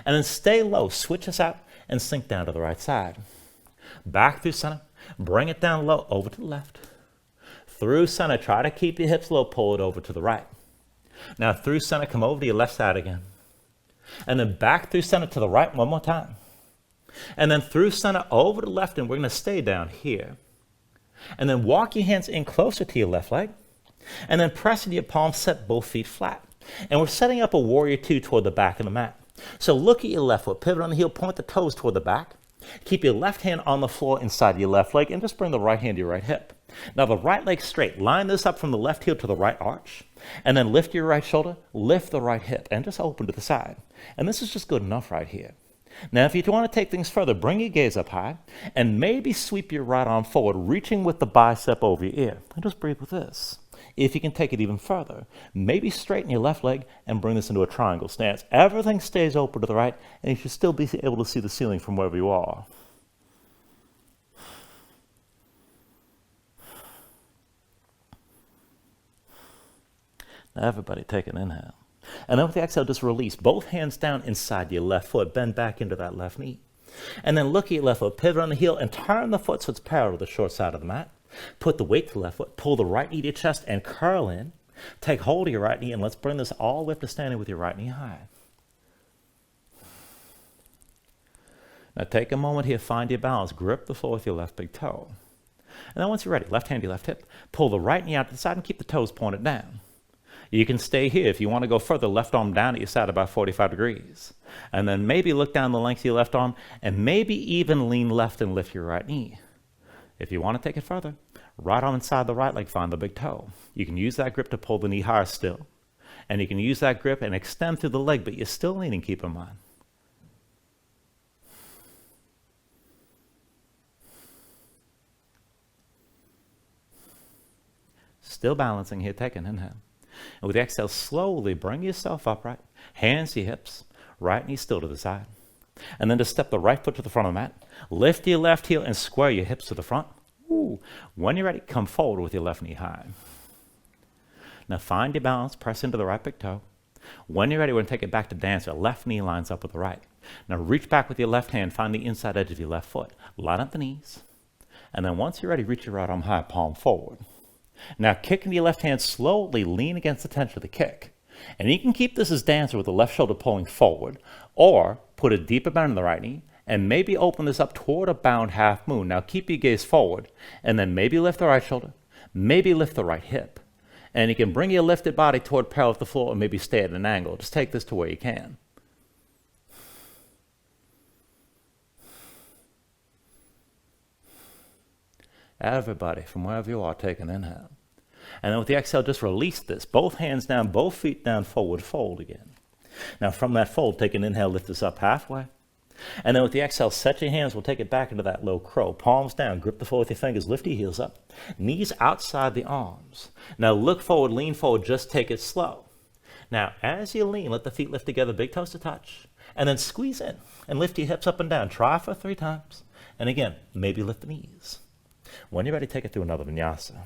And then stay low, switch us out, and sink down to the right side. Back through center, bring it down low, over to the left. Through center, try to keep your hips low, pull it over to the right. Now through center, come over to your left side again. And then back through center to the right one more time. And then through center, over to the left, and we're going to stay down here. And then walk your hands in closer to your left leg. And then press into your palms, set both feet flat. And we're setting up a warrior two toward the back of the mat. So look at your left foot, pivot on the heel, point the toes toward the back. Keep your left hand on the floor inside your left leg, and just bring the right hand to your right hip. Now the right leg straight. Line this up from the left heel to the right arch. And then lift your right shoulder, lift the right hip, and just open to the side. And this is just good enough right here. Now, if you want to take things further, bring your gaze up high and maybe sweep your right arm forward, reaching with the bicep over your ear. And just breathe with this. If you can take it even further, maybe straighten your left leg and bring this into a triangle stance. Everything stays open to the right, and you should still be able to see the ceiling from wherever you are. Now, everybody take an inhale. And then with the exhale, just release. Both hands down inside your left foot. Bend back into that left knee. And then look at your left foot. Pivot on the heel and turn the foot so it's parallel to the short side of the mat. Put the weight to the left foot. Pull the right knee to your chest and curl in. Take hold of your right knee, and let's bring this all the way up to standing with your right knee high. Now take a moment here. Find your balance. Grip the floor with your left big toe. And then once you're ready, left hand to your left hip. Pull the right knee out to the side and keep the toes pointed down. You can stay here. If you want to go further, left arm down at your side about 45 degrees. And then maybe look down the length of your left arm and maybe even lean left and lift your right knee. If you want to take it further, right arm inside the right leg, find the big toe. You can use that grip to pull the knee higher still. And you can use that grip and extend through the leg, but you're still leaning, keep in mind. Still balancing here, take an inhale. And with the exhale, slowly bring yourself upright, hands to your hips, right knee still to the side. And then just step the right foot to the front of the mat. Lift your left heel and square your hips to the front. Ooh. When you're ready, come forward with your left knee high. Now find your balance, press into the right big toe. When you're ready, we're going to take it back to dancer. Left knee lines up with the right. Now reach back with your left hand, find the inside edge of your left foot. Line up the knees. And then once you're ready, reach your right arm high, palm forward. Now kick into your left hand, slowly lean against the tension of the kick. And you can keep this as dancer with the left shoulder pulling forward, or put a deeper bend in the right knee, and maybe open this up toward a bound half moon. Now keep your gaze forward, and then maybe lift the right shoulder, maybe lift the right hip. And you can bring your lifted body toward parallel with the floor, or maybe stay at an angle. Just take this to where you can. Everybody, from wherever you are, take an inhale. And then with the exhale, just release this. Both hands down, both feet down, forward fold again. Now from that fold, take an inhale, lift this up halfway. And then with the exhale, set your hands, we'll take it back into that low crow. Palms down, grip the floor with your fingers, lift your heels up. Knees outside the arms. Now look forward, lean forward, just take it slow. Now as you lean, let the feet lift together, big toes to touch. And then squeeze in and lift your hips up and down. Try for 3 times. And again, maybe lift the knees. When you're ready, take it through another vinyasa.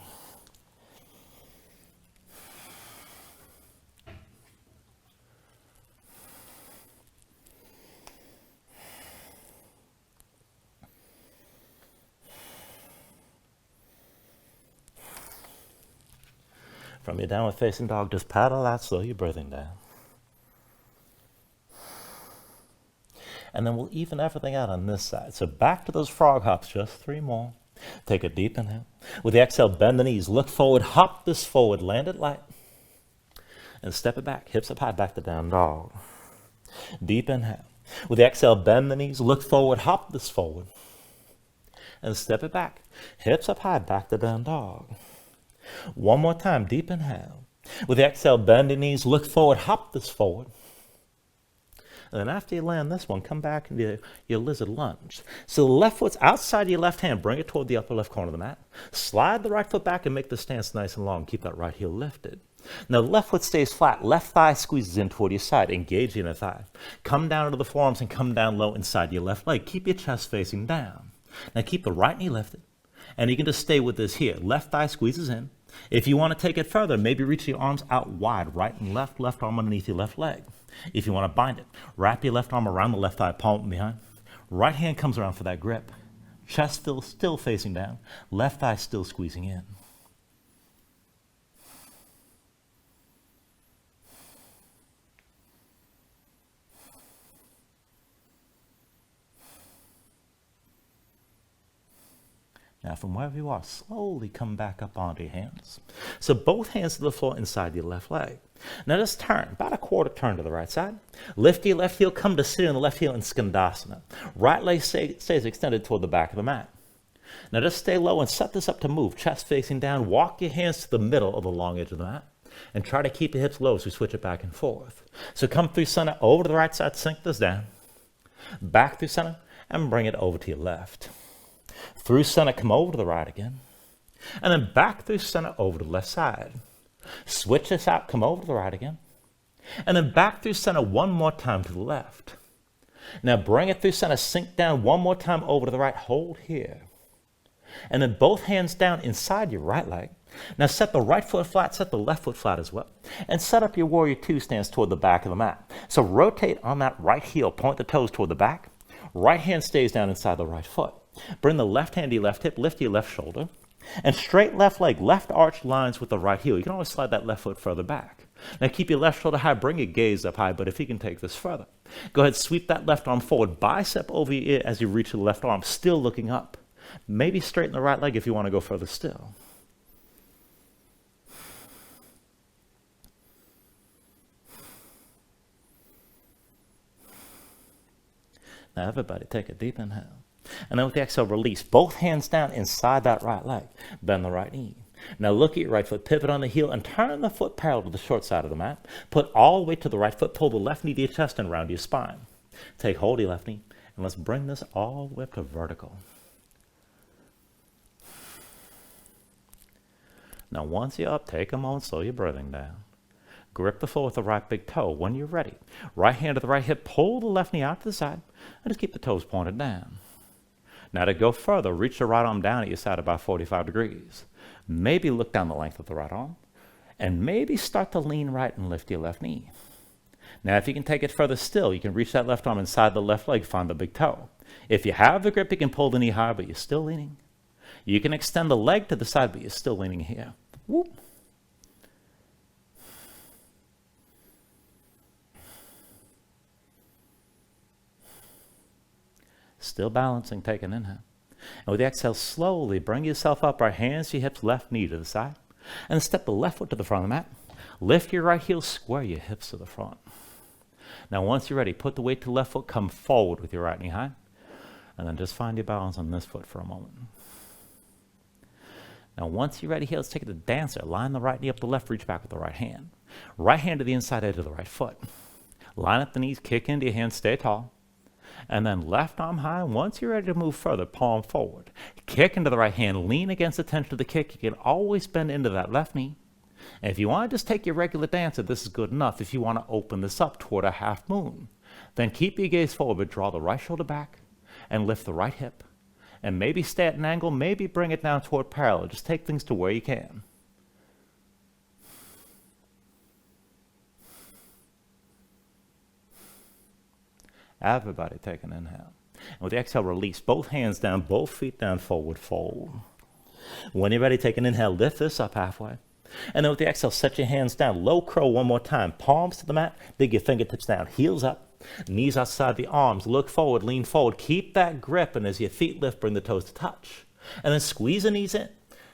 From your downward facing dog, just paddle out, slow your breathing down. And then we'll even everything out on this side. So back to those frog hops, just 3 more. Take a deep inhale. With the exhale, bend the knees, look forward, hop this forward, land it light. And step it back, hips up high, back to down dog. Deep inhale. With the exhale, bend the knees, look forward, hop this forward. And step it back, hips up high, back to down dog. One more time, deep inhale. With the exhale, bend the knees, look forward, hop this forward. And then after you land this one, come back into your lizard lunge. So the left foot's outside your left hand, bring it toward the upper left corner of the mat. Slide the right foot back and make the stance nice and long. Keep that right heel lifted. Now the left foot stays flat, left thigh squeezes in toward your side, engage the inner thigh. Come down into the forearms and come down low inside your left leg. Keep your chest facing down. Now keep the right knee lifted. And you can just stay with this here. Left thigh squeezes in. If you want to take it further, maybe reach your arms out wide, right and left arm underneath your left leg. If you want to bind it, wrap your left arm around the left thigh, palm behind. Right hand comes around for that grip. Chest still facing down. Left thigh still squeezing in. Now, from wherever you are, slowly come back up onto your hands. So both hands to the floor inside your left leg. Now just turn, about a quarter turn to the right side. Lift your left heel, come to sit on the left heel in Skandasana. Right leg stays extended toward the back of the mat. Now just stay low and set this up to move. Chest facing down, walk your hands to the middle of the long edge of the mat. And try to keep your hips low as we switch it back and forth. So come through center, over to the right side, sink this down. Back through center, and bring it over to your left. Through center, come over to the right again. And then back through center, over to the left side. Switch this out, come over to the right again. And then back through center one more time to the left. Now bring it through center, sink down one more time over to the right, hold here. And then both hands down inside your right leg. Now set the right foot flat, set the left foot flat as well. And set up your warrior two stance toward the back of the mat. So rotate on that right heel, point the toes toward the back. Right hand stays down inside the right foot. Bring the left hand to your left hip, lift your left shoulder. And straight left leg, left arch lines with the right heel. You can always slide that left foot further back. Now keep your left shoulder high, bring your gaze up high, but if you can take this further, go ahead, sweep that left arm forward, bicep over your ear as you reach the left arm, still looking up. Maybe straighten the right leg if you want to go further still. Now everybody take a deep inhale. And then with the exhale, release. Both hands down inside that right leg. Bend the right knee. Now look at your right foot, pivot on the heel, and turn the foot parallel to the short side of the mat. Put all the way to the right foot, pull the left knee to your chest and round your spine. Take hold of your left knee, and let's bring this all the way up to vertical. Now once you're up, take a moment, slow your breathing down. Grip the floor with the right big toe. When you're ready, right hand to the right hip, pull the left knee out to the side, and just keep the toes pointed down. Now to go further, reach the right arm down at your side about 45 degrees. Maybe look down the length of the right arm, and maybe start to lean right and lift your left knee. Now if you can take it further still, you can reach that left arm inside the left leg, find the big toe. If you have the grip, you can pull the knee higher, but you're still leaning. You can extend the leg to the side, but you're still leaning here. Whoop. Still balancing, take an inhale. And with the exhale, slowly bring yourself up, right hands to your hips, left knee to the side. And step the left foot to the front of the mat. Lift your right heel, square your hips to the front. Now once you're ready, put the weight to the left foot, come forward with your right knee high. And then just find your balance on this foot for a moment. Now once you're ready here, let's take it to dancer. Line the right knee up the left, reach back with the right hand. Right hand to the inside edge of the right foot. Line up the knees, kick into your hands, stay tall. And then left arm high. Once you're ready to move further, palm forward. Kick into the right hand, lean against the tension of the kick. You can always bend into that left knee. And if you want to just take your regular dancer, this is good enough. If you want to open this up toward a half moon, then keep your gaze forward, but draw the right shoulder back and lift the right hip. And maybe stay at an angle, maybe bring it down toward parallel. Just take things to where you can. Everybody take an inhale. And with the exhale, release. Both hands down, both feet down, forward fold. When you're ready, take an inhale, lift this up halfway. And then with the exhale, set your hands down. Low crow one more time. Palms to the mat, dig your fingertips down. Heels up, knees outside the arms. Look forward, lean forward. Keep that grip, and as your feet lift, bring the toes to touch. And then squeeze the knees in.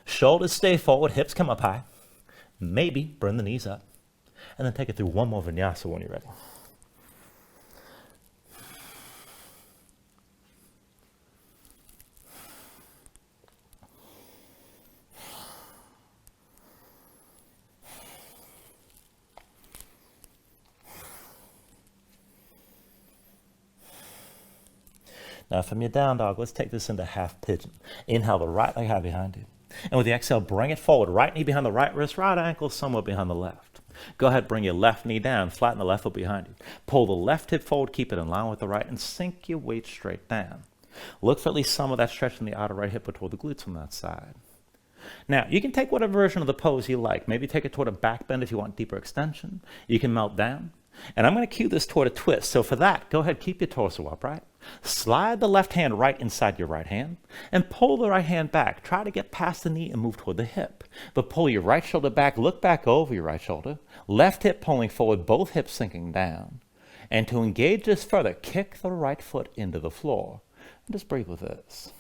Shoulders stay forward, hips come up high. Maybe bring the knees up. And then take it through one more vinyasa when you're ready. Now from your down dog, let's take this into half pigeon. Inhale the right leg high behind you. And with the exhale, bring it forward. Right knee behind the right wrist, right ankle somewhere behind the left. Go ahead, bring your left knee down, flatten the left foot behind you. Pull the left hip forward, keep it in line with the right, and sink your weight straight down. Look for at least some of that stretch in the outer right hip or toward the glutes on that side. Now, you can take whatever version of the pose you like. Maybe take it toward a back bend if you want deeper extension. You can melt down. And I'm going to cue this toward a twist. So for that, go ahead, keep your torso upright. Slide the left hand right inside your right hand and pull the right hand back. Try to get past the knee and move toward the hip. But pull your right shoulder back, look back over your right shoulder. Left hip pulling forward, both hips sinking down. And to engage this further, kick the right foot into the floor. And just breathe with this.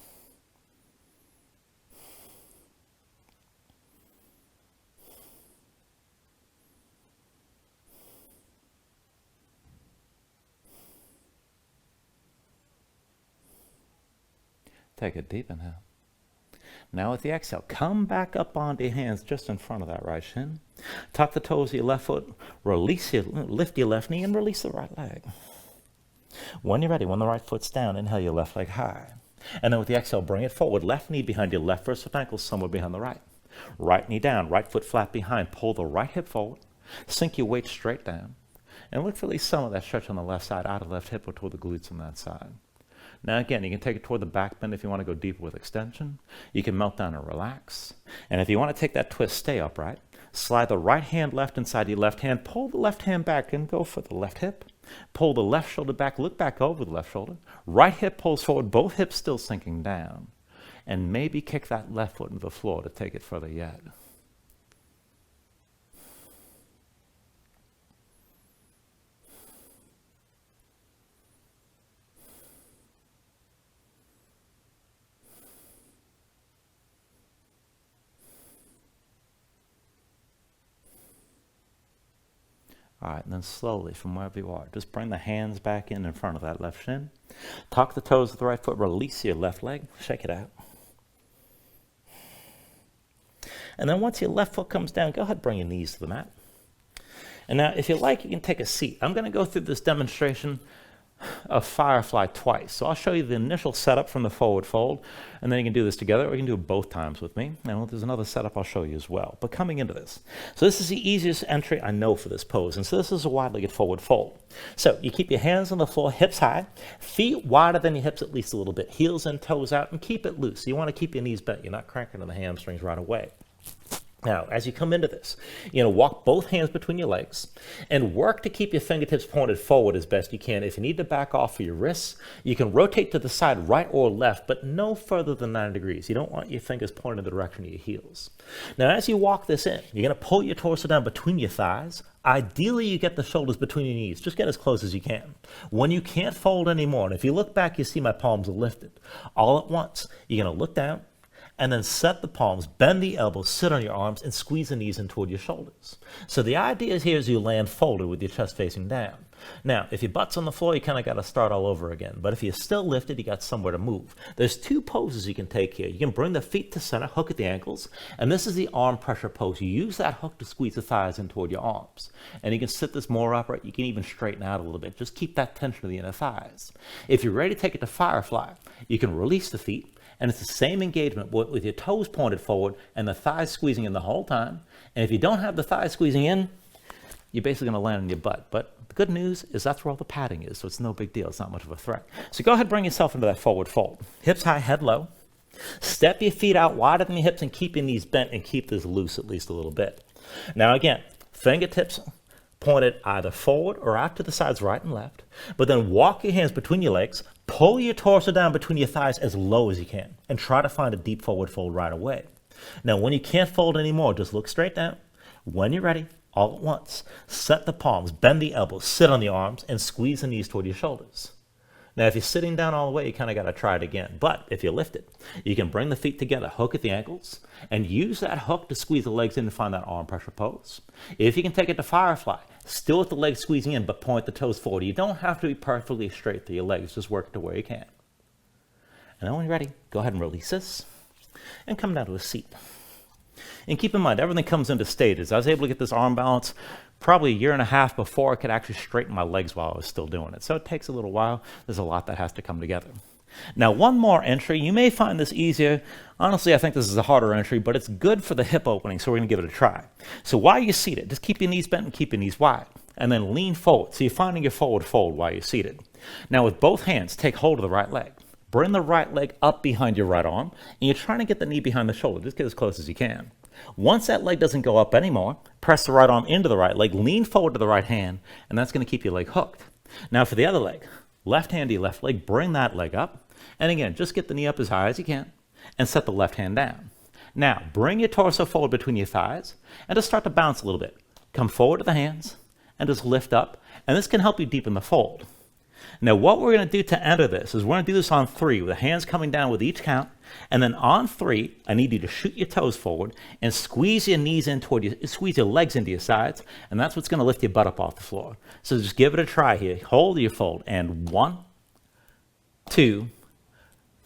Take a deep inhale. Now with the exhale, come back up onto your hands just in front of that right shin. Tuck the toes of your left foot, lift your left knee and release the right leg. When you're ready, when the right foot's down, inhale your left leg high. And then with the exhale, bring it forward. Left knee behind your left first foot ankle, somewhere behind the right. Right knee down, right foot flat behind. Pull the right hip forward. Sink your weight straight down. And look for at least some of that stretch on the left side, out of the left hip or toward the glutes on that side. Now again, you can take it toward the back bend if you want to go deeper with extension. You can melt down and relax. And if you want to take that twist, stay upright. Slide the right hand left inside your left hand. Pull the left hand back and go for the left hip. Pull the left shoulder back. Look back over the left shoulder. Right hip pulls forward, both hips still sinking down. And maybe kick that left foot into the floor to take it further yet. All right, and then slowly from wherever you are, just bring the hands back in front of that left shin. Tuck the toes of the right foot, release your left leg, shake it out. And then once your left foot comes down, go ahead and bring your knees to the mat. And now, if you like, you can take a seat. I'm going to go through this demonstration of Firefly twice. So I'll show you the initial setup from the forward fold, and then you can do this together, or you can do it both times with me. And there's another setup I'll show you as well. But coming into this, so this is the easiest entry I know for this pose, and so this is a wide-legged forward fold. So you keep your hands on the floor, hips high, feet wider than your hips at least a little bit, heels and toes out, and keep it loose. You want to keep your knees bent. You're not cranking on the hamstrings right away. Now, as you come into this, walk both hands between your legs and work to keep your fingertips pointed forward as best you can. If you need to back off for your wrists, you can rotate to the side, right or left, but no further than 90 degrees. You don't want your fingers pointed in the direction of your heels. Now, as you walk this in, you're going to pull your torso down between your thighs. Ideally, you get the shoulders between your knees. Just get as close as you can. When you can't fold anymore, and if you look back, you see my palms are lifted. All at once, you're going to look down, and then set the palms, bend the elbows, sit on your arms, and squeeze the knees in toward your shoulders. So the idea here is you land folded with your chest facing down. Now, if your butt's on the floor, you kind of got to start all over again. But if you're still lifted, you got somewhere to move. There's two poses you can take here. You can bring the feet to center, hook at the ankles, and this is the arm pressure pose. You use that hook to squeeze the thighs in toward your arms. And you can sit this more upright. You can even straighten out a little bit. Just keep that tension of the inner thighs. If you're ready to take it to Firefly, you can release the feet. And it's the same engagement with your toes pointed forward and the thighs squeezing in the whole time. And if you don't have the thighs squeezing in, you're basically going to land on your butt. But the good news is that's where all the padding is, so it's no big deal. It's not much of a threat. So go ahead and bring yourself into that forward fold. Hips high, head low. Step your feet out wider than your hips and keep your knees bent and keep this loose at least a little bit. Now again, fingertips pointed either forward or out to the sides, right and left. But then walk your hands between your legs, pull your torso down between your thighs as low as you can, and try to find a deep forward fold right away. Now, when you can't fold anymore, just look straight down. When you're ready, all at once, set the palms, bend the elbows, sit on the arms, and squeeze the knees toward your shoulders. Now, if you're sitting down all the way, you kind of got to try it again. But if you're lifted, you can bring the feet together, hook at the ankles, and use that hook to squeeze the legs in and find that arm pressure pose. If you can take it to Firefly, still with the legs squeezing in, but point the toes forward. You don't have to be perfectly straight through your legs. Just work to where you can. And then when you're ready, go ahead and release this and come down to a seat. And keep in mind, everything comes into stages. I was able to get this arm balance probably a year and a half before I could actually straighten my legs while I was still doing it. So it takes a little while. There's a lot that has to come together. Now, one more entry. You may find this easier. Honestly, I think this is a harder entry, but it's good for the hip opening, so we're going to give it a try. So while you're seated, just keep your knees bent and keep your knees wide, and then lean forward. So you're finding your forward fold while you're seated. Now, with both hands, take hold of the right leg. bring the right leg up behind your right arm, and you're trying to get the knee behind the shoulder. Just get as close as you can. Once that leg doesn't go up anymore, press the right arm into the right leg, lean forward to the right hand, and that's going to keep your leg hooked. Now for the other leg, left hand to your left leg, bring that leg up, and again, just get the knee up as high as you can, and set the left hand down. Now, bring your torso forward between your thighs, and just start to bounce a little bit. Come forward to the hands, and just lift up, and this can help you deepen the fold. Now, what we're going to do to enter this is we're going to do this on 3, with the hands coming down with each count, and then on 3, I need you to shoot your toes forward and squeeze your knees in toward you, squeeze your legs into your sides, and that's what's going to lift your butt up off the floor. So just give it a try here. Hold your fold, and 1, 2,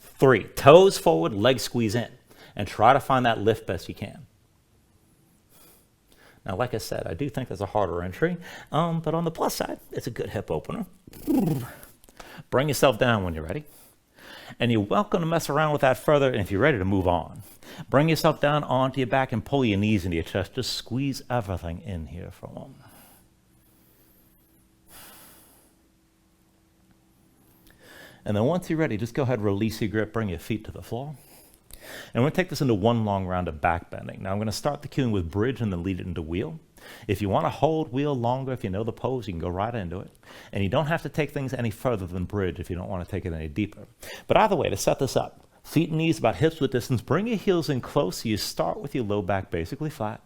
3. Toes forward, legs squeeze in, and try to find that lift best you can. Now, like I said, I do think that's a harder entry, but on the plus side, it's a good hip opener. Bring yourself down when you're ready. And you're welcome to mess around with that further, and if you're ready to move on, bring yourself down onto your back and pull your knees into your chest. Just squeeze everything in here for a moment. And then once you're ready, just go ahead and release your grip, bring your feet to the floor. And we're going to take this into one long round of back bending. Now I'm going to start the cueing with bridge and then lead it into wheel. If you want to hold wheel longer, if you know the pose, you can go right into it. And you don't have to take things any further than bridge if you don't want to take it any deeper. But either way, to set this up, feet and knees about hips width distance, bring your heels in close so you start with your low back basically flat.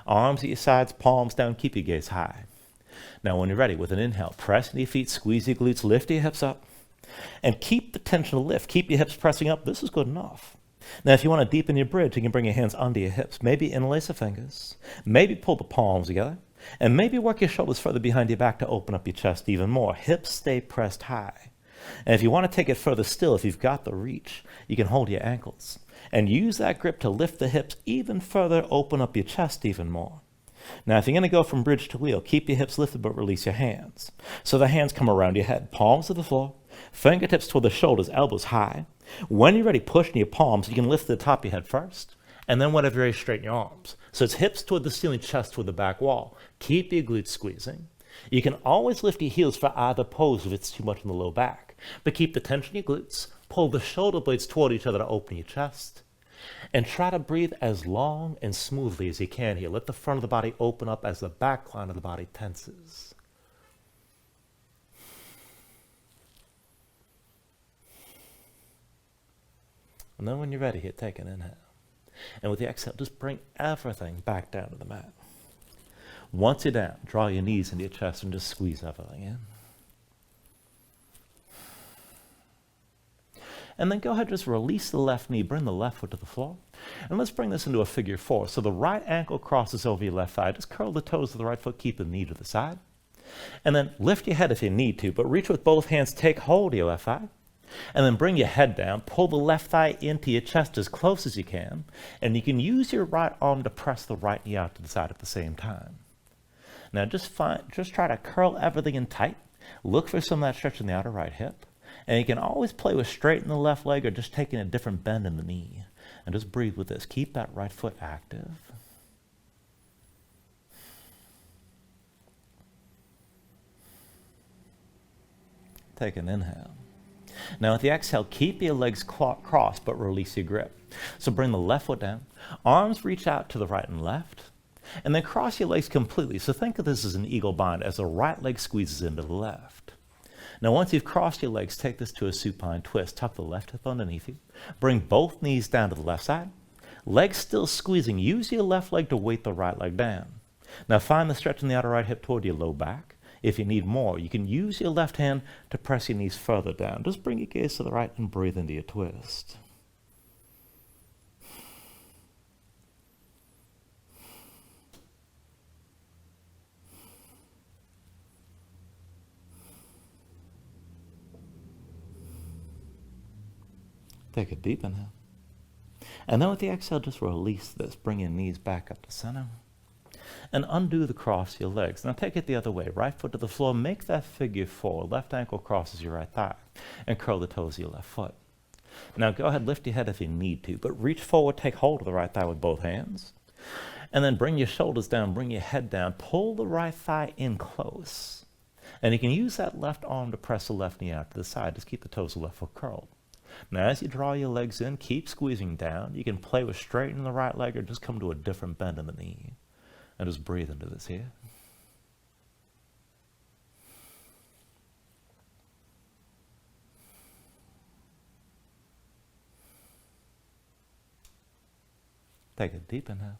Arms at your sides, palms down, keep your gaze high. Now when you're ready, with an inhale, press into your feet, squeeze your glutes, lift your hips up. And keep the tension lift. Keep your hips pressing up. This is good enough. Now, if you want to deepen your bridge, you can bring your hands under your hips. Maybe interlace the fingers. Maybe pull the palms together. And maybe work your shoulders further behind your back to open up your chest even more. Hips stay pressed high. And if you want to take it further still, if you've got the reach, you can hold your ankles. And use that grip to lift the hips even further, open up your chest even more. Now, if you're going to go from bridge to wheel, keep your hips lifted but release your hands. So the hands come around your head, palms to the floor, fingertips toward the shoulders, elbows high. When you're ready, push in your palms. You can lift the top of your head first, and then whenever you're ready, straighten your arms. So it's hips toward the ceiling, chest toward the back wall. Keep your glutes squeezing. You can always lift your heels for either pose if it's too much in the low back, but keep the tension in your glutes. Pull the shoulder blades toward each other to open your chest. And try to breathe as long and smoothly as you can here. Let the front of the body open up as the back line of the body tenses. And then when you're ready here, take an inhale. And with the exhale, just bring everything back down to the mat. Once you're down, draw your knees into your chest and just squeeze everything in. And then go ahead, just release the left knee, bring the left foot to the floor. And let's bring this into a figure 4. So the right ankle crosses over your left thigh. Just curl the toes of the right foot, keep the knee to the side. And then lift your head if you need to, but reach with both hands, take hold of your left thigh. And then bring your head down, pull the left thigh into your chest as close as you can. And you can use your right arm to press the right knee out to the side at the same time. Now just try to curl everything in tight. Look for some of that stretch in the outer right hip. And you can always play with straightening the left leg or just taking a different bend in the knee. And just breathe with this. Keep that right foot active. Take an inhale. Now with the exhale, keep your legs crossed but release your grip. So bring the left foot down. Arms reach out to the right and left. And then cross your legs completely. So think of this as an eagle bind as the right leg squeezes into the left. Now once you've crossed your legs, take this to a supine twist. Tuck the left hip underneath you. Bring both knees down to the left side. Legs still squeezing. Use your left leg to weight the right leg down. Now find the stretch in the outer right hip toward your low back. If you need more, you can use your left hand to press your knees further down. Just bring your gaze to the right and breathe into your twist. Take a deep inhale. And then with the exhale, just release this. Bring your knees back up to center. And undo the cross of your legs. Now take it the other way. Right foot to the floor. Make that figure 4. Left ankle crosses your right thigh. And curl the toes of your left foot. Now go ahead, lift your head if you need to. But reach forward, take hold of the right thigh with both hands. And then bring your shoulders down, bring your head down. Pull the right thigh in close. And you can use that left arm to press the left knee out to the side. Just keep the toes of the left foot curled. Now, as you draw your legs in, keep squeezing down. You can play with straightening the right leg or just come to a different bend in the knee. And just breathe into this here. Take a deep inhale.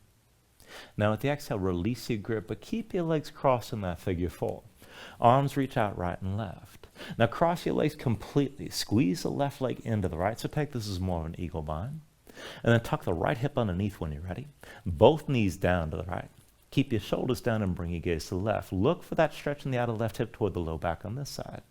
Now with the exhale, release your grip, but keep your legs crossed in that figure four. Arms reach out right and left. Now cross your legs completely. Squeeze the left leg into the right. So take this as more of an eagle bind. And then tuck the right hip underneath when you're ready. Both knees down to the right. Keep your shoulders down and bring your gaze to the left. Look for that stretch in the outer left hip toward the low back on this side.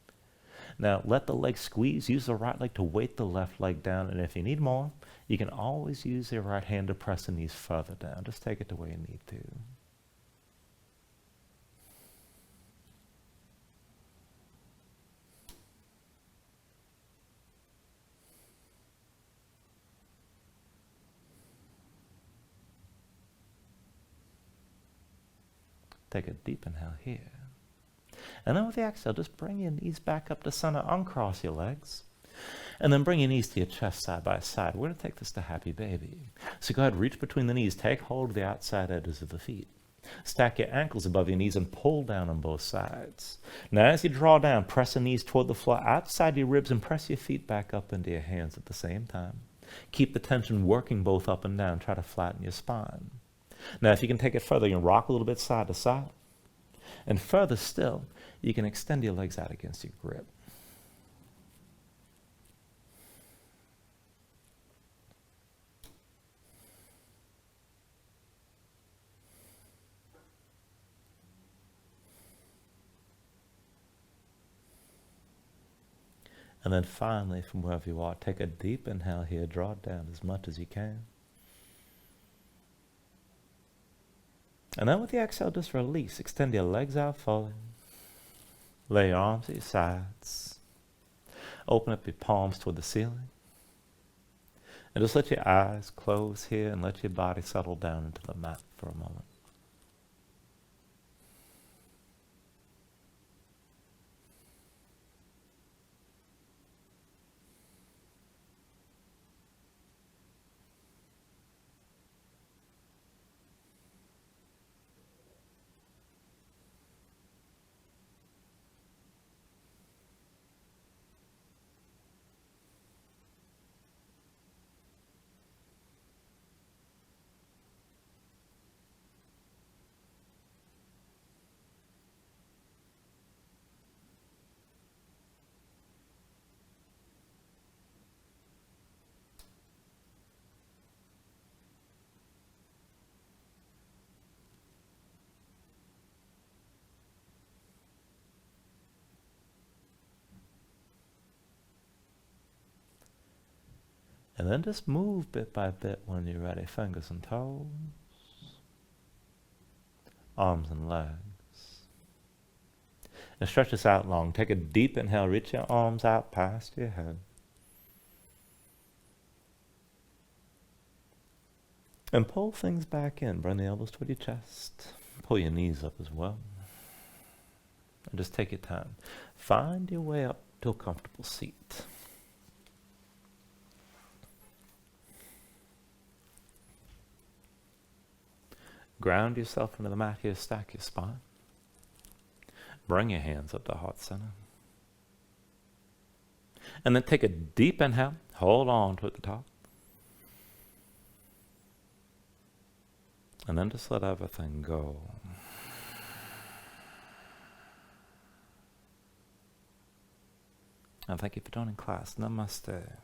Now let the leg squeeze. Use the right leg to weight the left leg down. And if you need more, you can always use your right hand to press the knees further down. Just take it to where you need to. Take a deep inhale here. And then with the exhale, just bring your knees back up to center, uncross your legs. And then bring your knees to your chest side by side. We're going to take this to happy baby. So go ahead, reach between the knees. Take hold of the outside edges of the feet. Stack your ankles above your knees and pull down on both sides. Now as you draw down, press the knees toward the floor outside your ribs and press your feet back up into your hands at the same time. Keep the tension working both up and down. Try to flatten your spine. Now if you can take it further, you can rock a little bit side to side. And further still, you can extend your legs out against your grip. And then finally, from wherever you are, take a deep inhale here, draw it down as much as you can. And then with the exhale, just release. Extend your legs out fully. Lay your arms at your sides. Open up your palms toward the ceiling. And just let your eyes close here and let your body settle down into the mat for a moment. And then just move bit by bit when you're ready. Fingers and toes. Arms and legs. And stretch this out long. Take a deep inhale. Reach your arms out past your head. And pull things back in. Bring the elbows toward your chest. Pull your knees up as well. And just take your time. Find your way up to a comfortable seat. Ground yourself into the mat here, stack your spine. Bring your hands up to heart center. And then take a deep inhale, hold on to at the top. And then just let everything go. And thank you for joining class. Namaste.